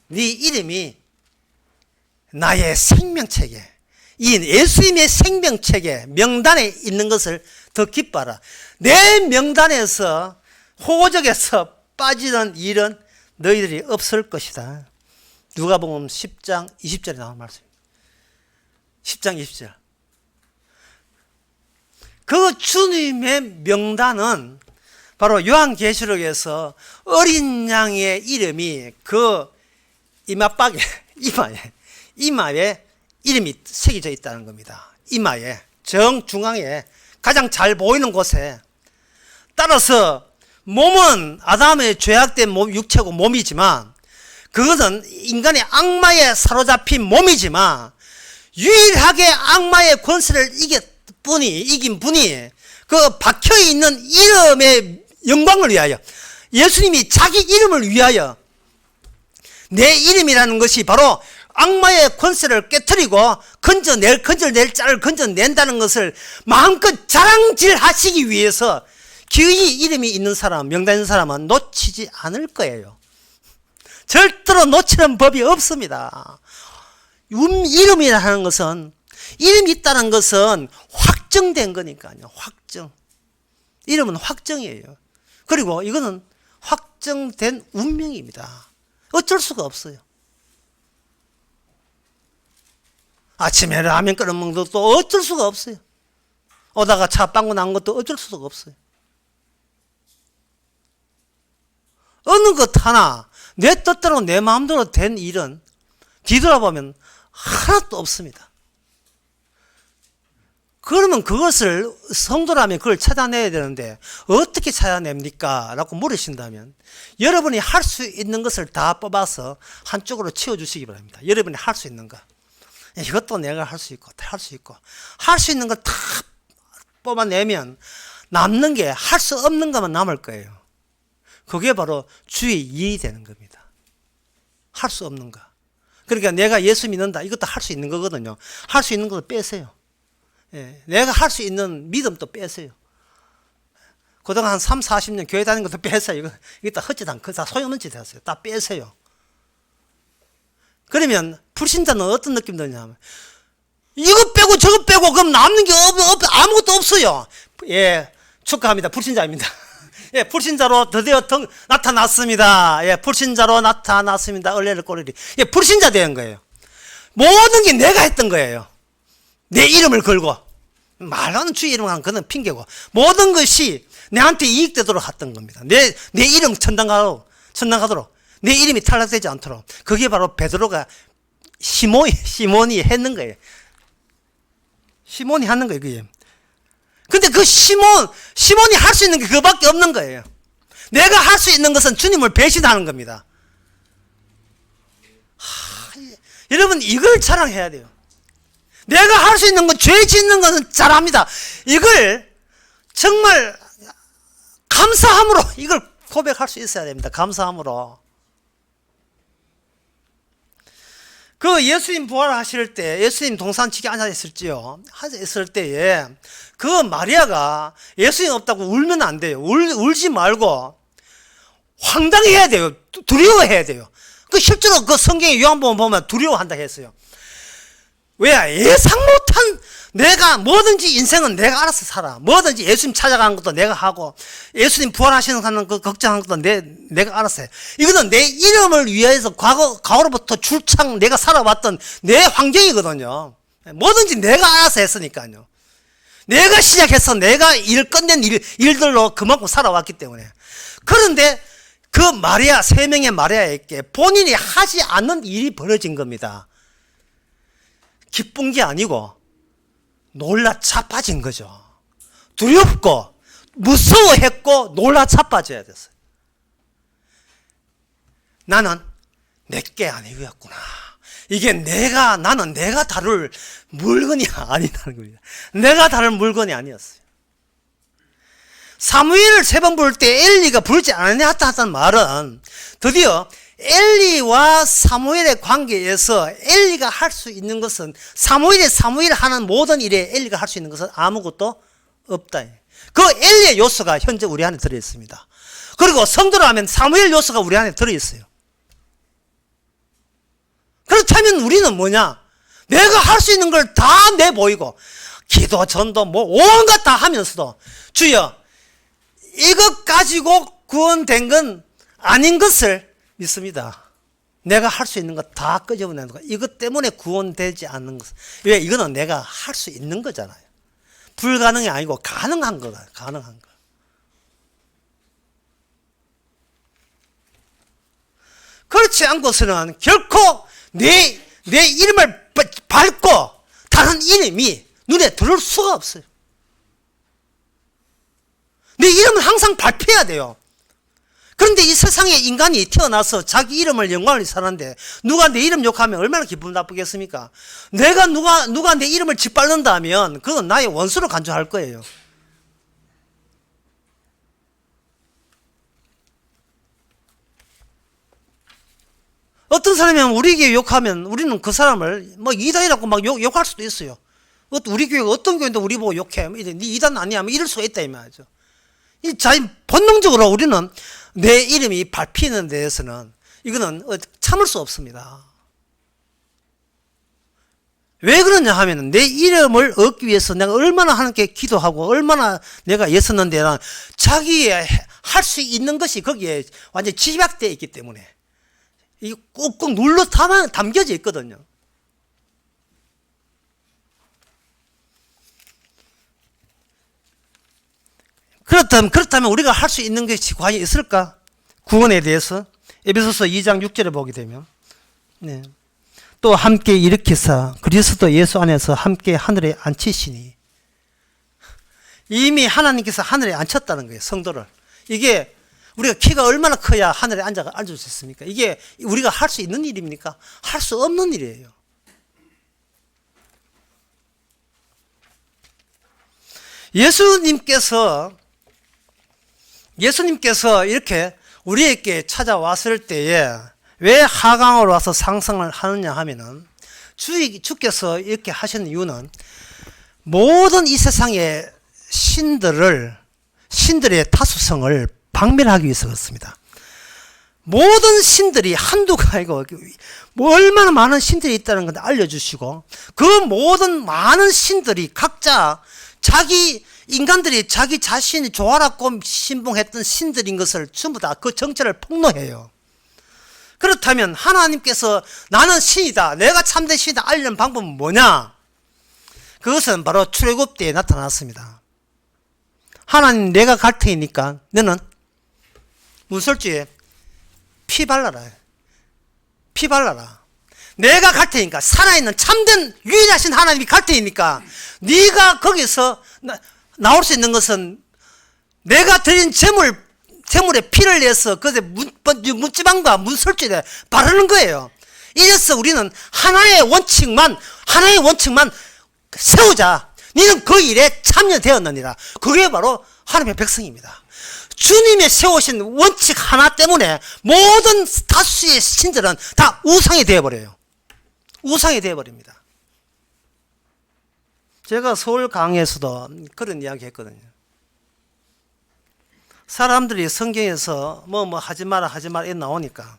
네 이름이 나의 생명책에, 이 예수님의 생명책에 명단에 있는 것을 더 기뻐하라. 내 명단에서 호적에서 빠지는 일은 너희들이 없을 것이다. 누가복음 10장 20절에 나온 말씀입니다. 10장 20절. 그 주님의 명단은 바로 요한계시록에서 어린 양의 이름이 그 이마에 이름이 새겨져 있다는 겁니다. 이마에, 정중앙에 가장 잘 보이는 곳에. 따라서 몸은 아담의 죄악된 육체고 몸이지만 그것은 인간의 악마에 사로잡힌 몸이지만 유일하게 악마의 권세를 이긴 분이 그 박혀있는 이름의 영광을 위하여, 예수님이 자기 이름을 위하여 내 이름이라는 것이 바로 악마의 권세를 깨트리고 건져낼 자를 건져낸다는 것을 마음껏 자랑질하시기 위해서 그의 이름이 있는 사람, 명단 있는 사람은 놓치지 않을 거예요. 절대로 놓치는 법이 없습니다. 이름이라는 것은, 이름이 있다는 것은 확정된 거니까요. 확정. 이름은 확정이에요. 그리고 이거는 확정된 운명입니다. 어쩔 수가 없어요. 아침에 라면 끓여 먹는 것도 어쩔 수가 없어요. 오다가 차 빵꾸 난 것도 어쩔 수가 없어요. 어느 것 하나 내 뜻대로 내 마음대로 된 일은 뒤돌아보면 하나도 없습니다. 그러면 그것을 성도라면 그걸 찾아내야 되는데 어떻게 찾아냅니까? 라고 물으신다면 여러분이 할 수 있는 것을 다 뽑아서 한쪽으로 치워주시기 바랍니다. 여러분이 할 수 있는 것. 이것도 내가 할 수 있고 할 수 있고 할 수 있는 걸 다 뽑아내면 남는 게 할 수 없는 것만 남을 거예요. 그게 바로 주의 일이 되는 겁니다. 할 수 없는 거. 그러니까 내가 예수 믿는다. 이것도 할 수 있는 거거든요. 할 수 있는 것도 빼세요. 예, 내가 할 수 있는 믿음도 빼세요. 그동안 한 3, 40년 교회 다니는 것도 빼세요. 이거 다 헛짓 다 소용없는 짓 하세요. 다 빼세요. 그러면 불신자는 어떤 느낌 드냐면 이거 빼고 저거 빼고 그럼 남는 게 아무것도 없어요. 예, 축하합니다. 불신자입니다. 예, 불신자로 드디어 나타났습니다. 예, 불신자로 나타났습니다. 얼레를 꼬리리. 예, 불신자 된 거예요. 모든 게 내가 했던 거예요. 내 이름을 걸고 말하는 주의 이름은 그는 핑계고 모든 것이 내한테 이익되도록 했던 겁니다. 내 이름 천당 가도록 내 이름이 탈락되지 않도록 그게 바로 베드로가 시몬이 했는 거예요. 시몬이 하는 거예요. 그게. 근데 그 시몬이 할 수 있는 게 그밖에 없는 거예요. 내가 할 수 있는 것은 주님을 배신하는 겁니다. 여러분 이걸 자랑해야 돼요. 내가 할 수 있는 건 죄 짓는 것은 잘합니다. 이걸 정말 감사함으로 이걸 고백할 수 있어야 됩니다. 감사함으로. 그 예수님 부활하실 때 예수님 동산치기 앉아 있을 때에 그 마리아가 예수님 없다고 울면 안 돼요. 울지 말고 황당해야 돼요. 두려워해야 돼요. 그 실제로 그 성경의 요한복음 보면 두려워한다 했어요. 왜? 예상 못한 내가 뭐든지 인생은 내가 알아서 살아. 뭐든지 예수님 찾아가는 것도 내가 하고 예수님 부활하시는 그 걱정하는 것도 내가 알아서 해. 이거는 내 이름을 위해서 과거로부터 줄창 내가 살아왔던 내 환경이거든요. 뭐든지 내가 알아서 했으니까요. 내가 시작해서 내가 끝낸 일들로 그만큼 살아왔기 때문에. 그런데 그 마리아, 3명의 마리아에게 본인이 하지 않는 일이 벌어진 겁니다. 기쁜 게 아니고 놀라 자빠진 거죠. 두렵고 무서워했고 놀라 자빠져야 됐어요. 나는 내게 아니었구나. 이게 나는 내가 다룰 물건이 아니라는 겁니다. 내가 다룰 물건이 아니었어요. 사무엘을 3번 부를 때 엘리가 부르지 않았다는 말은 드디어 엘리와 사무엘의 관계에서 엘리가 할 수 있는 것은 사무엘이 하는 모든 일에 엘리가 할 수 있는 것은 아무것도 없다. 그 엘리의 요소가 현재 우리 안에 들어있습니다. 그리고 성도로 하면 사무엘 요소가 우리 안에 들어있어요. 그렇다면 우리는 뭐냐? 내가 할 수 있는 걸 다 내보이고 기도 전도 온갖 다 하면서도 주여 이것 가지고 구원된 건 아닌 것을 믿습니다. 내가 할 수 있는 거 다 끄집어내는 거. 이것 때문에 구원되지 않는 것. 왜? 이거는 내가 할 수 있는 거잖아요. 불가능이 아니고 가능한 거다. 가능한 거. 그렇지 않고서는 결코 내 이름을 밟고 다른 이름이 눈에 들어올 수가 없어요. 내 이름은 항상 발표해야 돼요. 그런데 이 세상에 인간이 태어나서 자기 이름을 영광을 사는데 누가 내 이름 욕하면 얼마나 기분 나쁘겠습니까? 누가 내 이름을 짓밟는다면 그건 나의 원수로 간주할 거예요. 어떤 사람이 우리 교회 욕하면 우리는 그 사람을 이단이라고 욕할 수도 있어요. 우리 교회가 어떤 교회인데 우리 보고 욕해. 네 이단 아니야. 이럴 수가 있다 이 말이죠. 본능적으로 우리는 내 이름이 밟히는 데에서는 이거는 참을 수 없습니다. 왜 그러냐 하면 내 이름을 얻기 위해서 내가 얼마나 하나님께 기도하고 얼마나 내가 애썼는데 자기의 할 수 있는 것이 거기에 완전히 집약되어 있기 때문에 이게 꾹꾹 눌러 담겨져 있거든요. 그렇다면 우리가 할 수 있는 것이 과연 있을까? 구원에 대해서 에베소서 2장 6절에 보게 되면 또 함께 일으키사 그리스도 예수 안에서 함께 하늘에 앉히시니 이미 하나님께서 하늘에 앉혔다는 거예요. 성도를. 이게 우리가 키가 얼마나 커야 하늘에 앉을 수 있습니까? 이게 우리가 할 수 있는 일입니까? 할 수 없는 일이에요. 예수님께서 이렇게 우리에게 찾아왔을 때에 왜 하강으로 와서 상승을 하느냐 하면은 주께서 이렇게 하신 이유는 모든 이 세상의 신들의 타수성을 박멸하기 위해서 그렇습니다. 모든 신들이 한두가 아니고 얼마나 많은 신들이 있다는 걸 알려주시고 그 모든 많은 신들이 각자 인간들이 자기 자신이 좋아라고 신봉했던 신들인 것을 전부 다 그 정체를 폭로해요. 그렇다면 하나님께서 나는 신이다, 내가 참된 신이다 알려는 방법은 뭐냐? 그것은 바로 출애굽 때에 나타났습니다. 하나님 내가 갈 테니까 너는 문설주에 피 발라라. 피 발라라. 내가 갈 테니까 살아있는 참된 유일하신 하나님이 갈 테니까 네가 거기서 나올 수 있는 것은 내가 드린 제물에 피를 내서 그것에 문지방과 문설주에 바르는 거예요. 이래서 우리는 하나의 원칙만 세우자. 너는 그 일에 참여되었느니라. 그게 바로 하나님의 백성입니다. 주님의 세우신 원칙 하나 때문에 모든 다수의 신들은 다 우상이 되어버려요. 우상이 되어버립니다. 제가 서울 강의에서도 그런 이야기 했거든요. 사람들이 성경에서 뭐 하지 마라 이 나오니까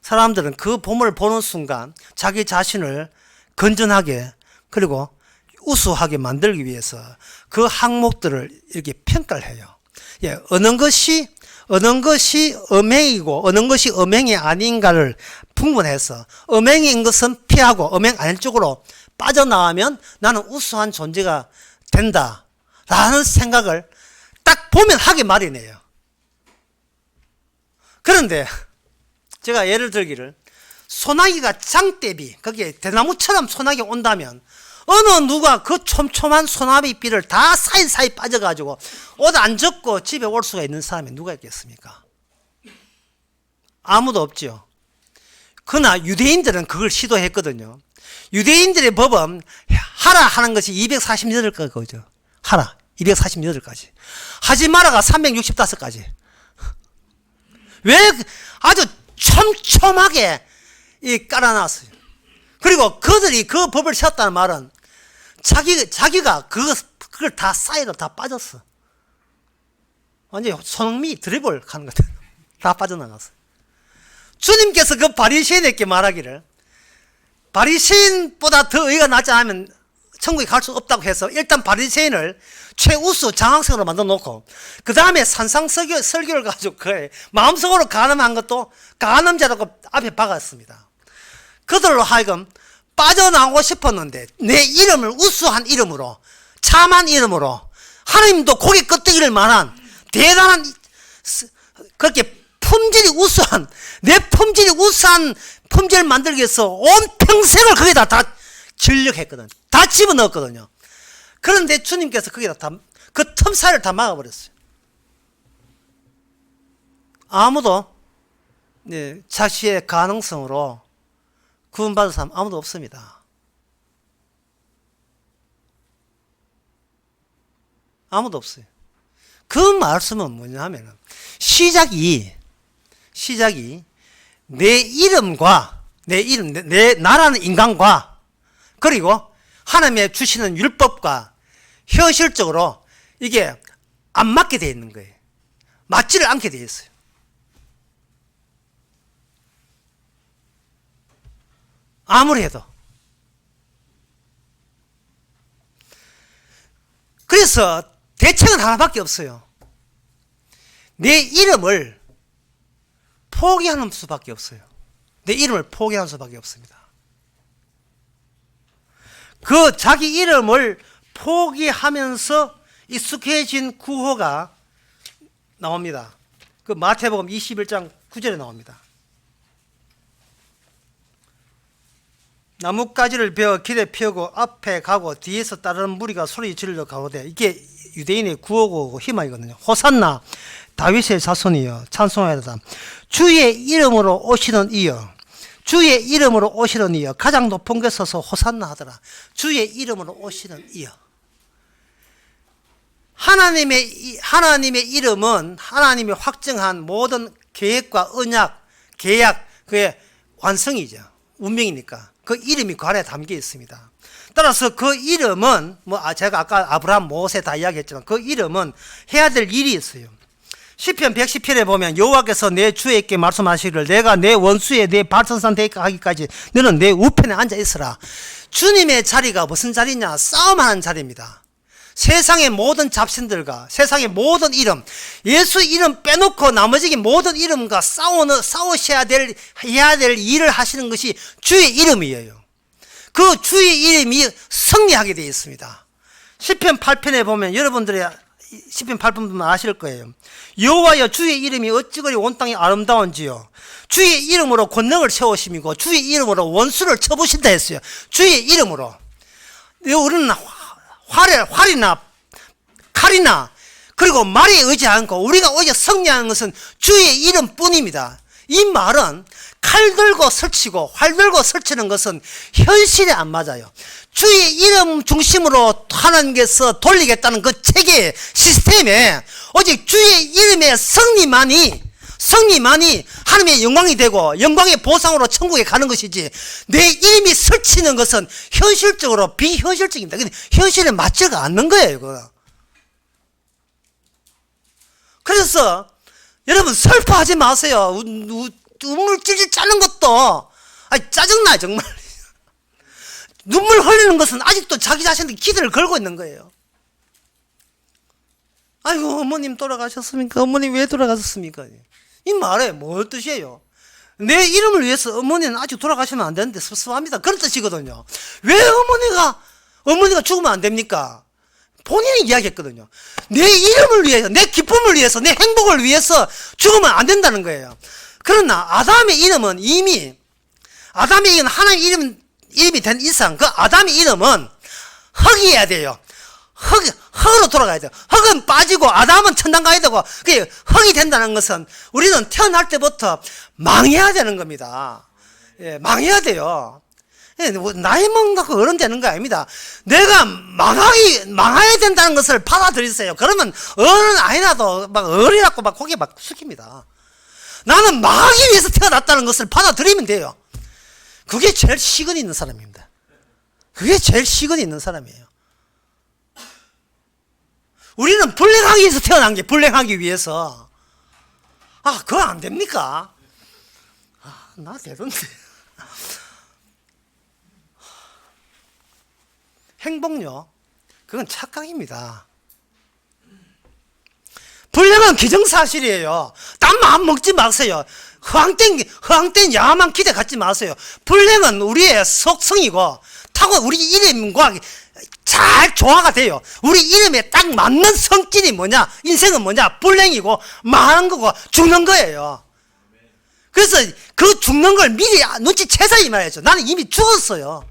사람들은 그 본문을 보는 순간 자기 자신을 건전하게 그리고 우수하게 만들기 위해서 그 항목들을 이렇게 평가를 해요. 예, 어느 것이 음행이고 어느 것이 음행이 아닌가를 분분해서 음행인 것은 피하고 음행 아닌 쪽으로 빠져나가면 나는 우수한 존재가 된다라는 생각을 딱 보면 하게 마련이에요. 그런데 제가 예를 들기를 소나기가 장대비 거기에 대나무처럼 소나기가 온다면 어느 누가 그 촘촘한 소나비비를 다 사이사이 빠져가지고 옷 안 젖고 집에 올 수가 있는 사람이 누가 있겠습니까? 아무도 없죠. 그러나 유대인들은 그걸 시도했거든요. 유대인들의 법은 하라 하는 것이 248가지죠. 하라 248가지. 하지 마라가 365가지. 왜 아주 촘촘하게 깔아놨어요. 그리고 그들이 그 법을 세웠다는 말은 자기가 그걸 다 사이로 다 빠졌어. 완전히 손흥민이 드리블 하는 것 같아. 다 빠져나갔어. 주님께서 그 바리새인에게 말하기를 바리새인보다 더 의가 낫지 않으면 천국에 갈 수 없다고 해서 일단 바리새인을 최우수 장학생으로 만들어 놓고 그 다음에 설교를 가지고 그 마음속으로 간음한 것도 간음자라고 앞에 박았습니다. 그들로 하여금 빠져나오고 싶었는데 내 이름을 우수한 이름으로 참한 이름으로 하나님도 고개 끄덕이를 만한 대단한 그렇게 품질이 우수한 내 품질이 우수한 품질을 만들기 위해서 온 평생을 거기다 다 전력했거든. 다 집어넣었거든요. 그런데 주님께서 거기다 그 틈 사이를 다 막아버렸어요. 아무도 자신의 가능성으로 구원받은 사람 아무도 없습니다. 아무도 없어요. 그 말씀은 뭐냐 하면은 시작이 내 이름과 내 나라는 인간과 그리고 하나님의 주시는 율법과 현실적으로 이게 안 맞게 되어 있는 거예요. 맞지를 않게 되어 있어요. 아무리 해도. 그래서 대책은 하나밖에 없어요. 내 이름을 포기하는 수밖에 없어요. 내 이름을 포기하는 수밖에 없습니다. 그 자기 이름을 포기하면서 익숙해진 구호가 나옵니다. 그 마태복음 21장 9절에 나옵니다. 나뭇가지를 베어 길에 피우고 앞에 가고 뒤에서 따르는 무리가 소리 지르러 가오되 이게 유대인의 구호고 희망이거든요. 호산나 다윗의 자손이여 찬송하여라. 주의 이름으로 오시는 이여 주의 이름으로 오시는 이여 가장 높은 곳에 서서 호산나 하더라. 주의 이름으로 오시는 이여. 하나님의 이름은 하나님이 확정한 모든 계획과 언약, 계약 그의 완성이죠. 운명이니까 그 이름이 그 안에 담겨 있습니다. 따라서 그 이름은 제가 아까 아브라함, 모세 다 이야기했지만 그 이름은 해야 될 일이 있어요. 시편 110편에 보면 여호와께서 내 주에게 말씀하시기를 내가 내 원수의 내 발전산 되게 하기까지 너는 내 우편에 앉아 있으라. 주님의 자리가 무슨 자리냐? 싸움하는 자리입니다. 세상의 모든 잡신들과 세상의 모든 이름, 예수 이름 빼놓고 나머지 모든 이름과 해야 될 일을 하시는 것이 주의 이름이에요. 그 주의 이름이 승리하게 되어 있습니다. 시편 8편에 보면 여러분들이 시편 8편 보면 아실 거예요. 여호와여 주의 이름이 어찌 그리 온 땅이 아름다운지요. 주의 이름으로 권능을 세우심이고 주의 이름으로 원수를 쳐부신다 했어요. 주의 이름으로. 우리는 활이나 칼이나 그리고 말에 의지하지 않고 우리가 오히려 승리하는 것은 주의 이름뿐입니다. 이 말은 칼 들고 설치고 활 들고 설치는 것은 현실에 안 맞아요. 주의 이름 중심으로 하나님께서 돌리겠다는 그 체계 시스템에 오직 주의 이름의 승리만이 하나님의 영광이 되고 영광의 보상으로 천국에 가는 것이지, 내 이름이 설치는 것은 현실적으로 비현실적입니다. 근데 현실에 맞지가 않는 거예요, 이거. 그래서 여러분 슬퍼하지 마세요. 눈물 찔찔 짜는 것도 짜증나 정말. 눈물 흘리는 것은 아직도 자기 자신한테 기대를 걸고 있는 거예요. 아이고 어머님 돌아가셨습니까? 어머님 왜 돌아가셨습니까? 이 말에 뭘 뜻이에요? 내 이름을 위해서 어머니는 아직 돌아가시면 안 되는데 섭섭합니다, 그런 뜻이거든요. 왜 어머니가 죽으면 안 됩니까? 본인이 이야기했거든요. 내 이름을 위해서, 내 기쁨을 위해서, 내 행복을 위해서 죽으면 안 된다는 거예요. 그러나 아담의 이름은 이미 하나님의 이름이 된 이상 그 아담의 이름은 흙이어야 돼요. 흙으로 돌아가야 돼요. 흙은 빠지고 아담은 천당 가야 되고, 그게 흙이 된다는 것은 우리는 태어날 때부터 망해야 되는 겁니다. 예, 망해야 돼요. 예, 나이 먹는다고 어른 되는 거 아닙니다. 내가 망해야 된다는 것을 받아들이세요. 그러면 어른 아니라도 막 어리라고 막 고개 막 숙입니다. 나는 망하기 위해서 태어났다는 것을 받아들이면 돼요. 그게 제일 시근이 있는 사람입니다. 그게 제일 시근이 있는 사람이에요. 우리는 불행하기 위해서 태어난 게, 불행하기 위해서. 그거 안 됩니까? 나 되던데. 행복요, 그건 착각입니다. 불행은 기정사실이에요. 딴 마음 먹지 마세요. 허황된 야만한 기대 갖지 마세요. 불행은 우리의 속성이고 우리 이름과 잘 조화가 돼요. 우리 이름에 딱 맞는 성질이 뭐냐? 인생은 뭐냐? 불행이고 망하는 거고 죽는 거예요. 그래서 그 죽는 걸 미리 눈치채서 이 말이죠. 나는 이미 죽었어요.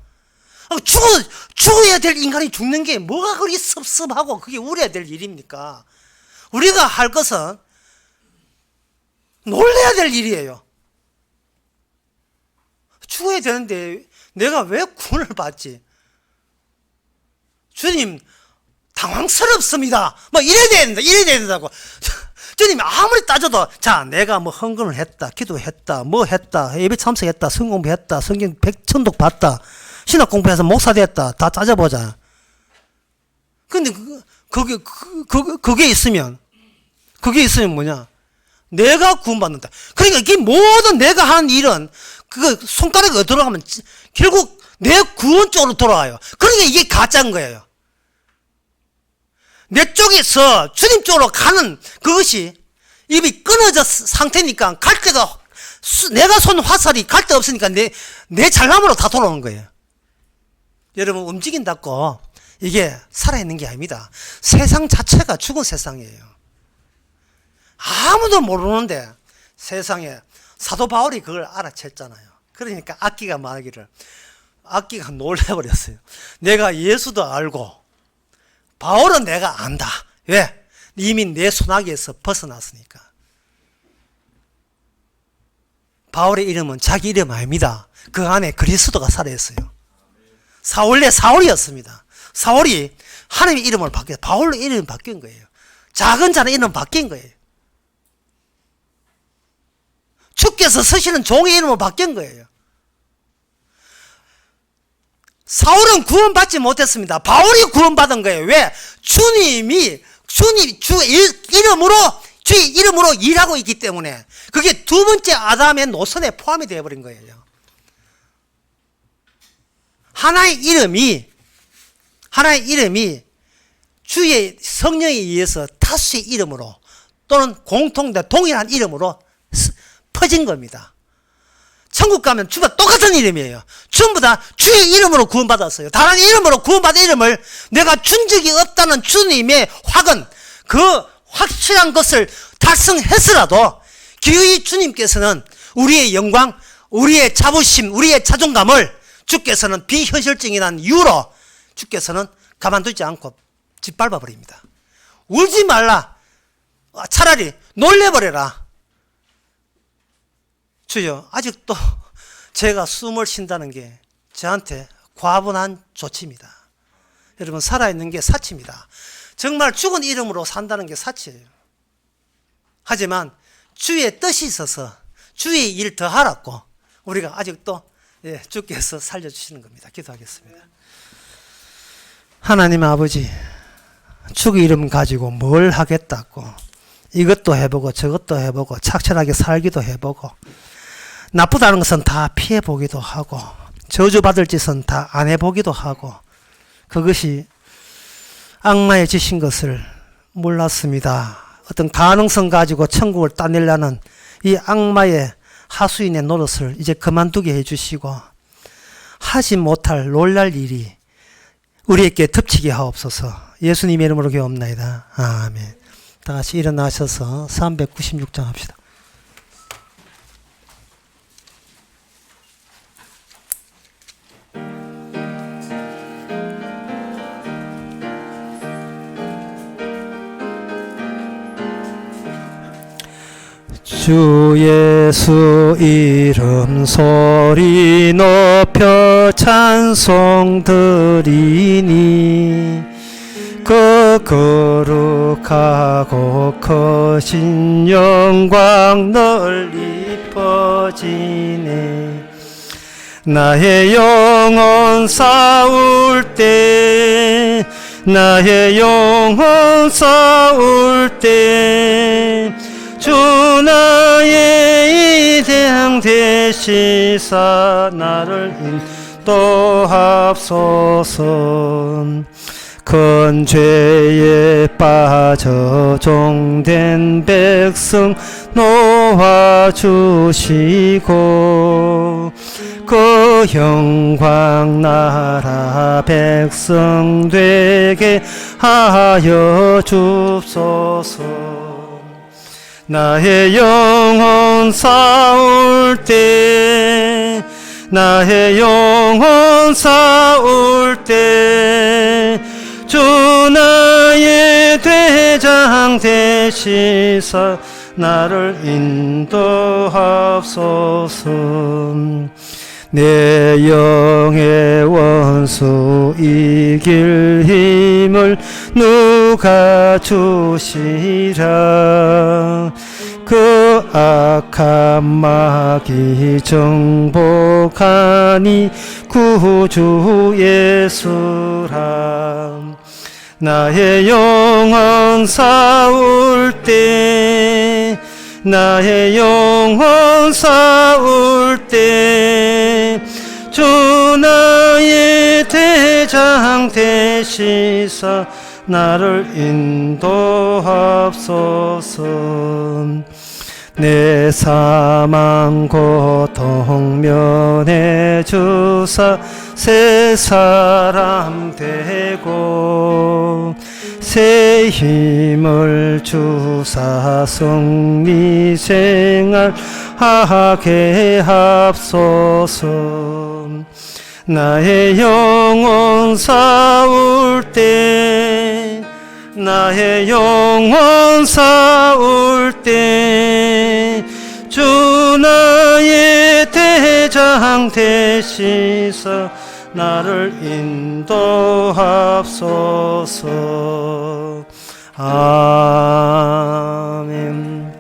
죽어야 될 인간이 죽는 게 뭐가 그리 섭섭하고 그게 우려야 될 일입니까? 우리가 할 것은 놀래야 될 일이에요. 죽어야 되는데 내가 왜 구원을 받지? 주님 당황스럽습니다. 이래야 된다고. 주님 아무리 따져도, 자, 내가 헌금을 했다, 기도했다, 했다, 예배 참석했다, 성경 공부했다, 성경 100천독 봤다, 신학 공부해서 목사 됐다, 다 따져보자. 근데 그게 있으면 뭐냐? 내가 구원받는다. 그러니까 이게 모든 내가 하는 일은 손가락이 들어가면 결국 내 구원 쪽으로 돌아와요. 그러니까 이게 가짜인 거예요. 내 쪽에서 주님 쪽으로 가는 그것이 입이 끊어져 상태니까 갈 데가, 내가 쏜 화살이 갈 데 없으니까 내 잘남으로 다 돌아오는 거예요. 여러분, 움직인다고 이게 살아있는 게 아닙니다. 세상 자체가 죽은 세상이에요. 아무도 모르는데 세상에 사도 바울이 그걸 알아챘잖아요. 그러니까 악기가 놀라버렸어요. 내가 예수도 알고 바울은 내가 안다. 왜? 이미 내 손아귀에서 벗어났으니까. 바울의 이름은 자기 이름 아닙니다. 그 안에 그리스도가 살아있어요. 원래 사울이었습니다. 사울이 하나님의 이름을 바뀌어서 바울로 이름이 바뀐 거예요. 작은 자는 이름 바뀐 거예요. 주께서 쓰시는 종의 이름으로 바뀐 거예요. 사울은 구원받지 못했습니다. 바울이 구원받은 거예요. 왜? 주님이 주의 이름으로 일하고 있기 때문에. 그게 두 번째 아담의 노선에 포함이 되어버린 거예요. 하나의 이름이 주의 성령에 의해서 다수의 이름으로 또는 동일한 이름으로 퍼진 겁니다. 천국 가면 주가 똑같은 이름이에요. 전부 다 주의 이름으로 구원받았어요. 다른 이름으로 구원받은 이름을 내가 준 적이 없다는 주님의 확언, 그 확실한 것을 달성했으라도 기어이 주님께서는 우리의 영광, 우리의 자부심, 우리의 자존감을 주께서는 비현실적인 이유로 주께서는 가만두지 않고 짓밟아 버립니다. 울지 말라. 차라리 놀래버려라. 주여, 아직도 제가 숨을 쉰다는 게 저한테 과분한 조치입니다. 여러분, 살아있는 게 사치입니다. 정말 죽은 이름으로 산다는 게 사치예요. 하지만 주의 뜻이 있어서 주의 일 더하라고 우리가 아직도 주께서 살려주시는 겁니다. 기도하겠습니다. 하나님 아버지, 주의 이름 가지고 뭘 하겠다고 이것도 해보고 저것도 해보고 착실하게 살기도 해보고 나쁘다는 것은 다 피해보기도 하고 저주받을 짓은 다 안 해보기도 하고 그것이 악마의 짓인 것을 몰랐습니다. 어떤 가능성 가지고 천국을 따내려는 이 악마의 하수인의 노릇을 이제 그만두게 해주시고 하지 못할 놀랄 일이 우리에게 덮치게 하옵소서. 예수님의 이름으로 기도합나이다. 아멘. 다 같이 일어나셔서 396장 합시다. 주 예수 이름 소리 높여 찬송 드리니 그 거룩하고 크신 영광 널리 퍼지네. 나의 영혼 싸울 때 나의 영혼 싸울 때 주 나의 대항 되시사 나를 인도하옵소서. 큰 죄에 빠져 종된 백성 놓아주시고 그 영광 나라 백성 되게 하여 주옵소서. 나의 영혼 싸울 때 나의 영혼 싸울 때 주 나의 대장 되시사 나를 인도하옵소서. 내 영의 원수 이길 힘을 누가 주시랴. 그 악한 마귀 정복하니 구주 예수라. 나의 영혼 싸울 때 나의 영혼 싸울 때 주 나의 대장 되시사 나를 인도하옵소서. 내 사망 고통 면해 주사 새 사람 되고 새 힘을 주사 승리 생활 하게 하옵소서. 나의 영혼 싸울 때 나의 영혼 싸울 때 주 나의 대장 되시사 나를 인도하옵소서. 아멘.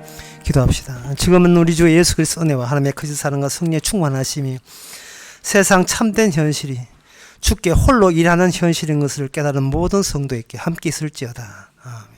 기도합시다. 지금은 우리 주 예수 그리스도 은혜와 하나님의 크신 사랑과 성령의 충만하심이 세상 참된 현실이 주께 홀로 일하는 현실인 것을 깨달은 모든 성도에게 함께 있을지어다. 아멘.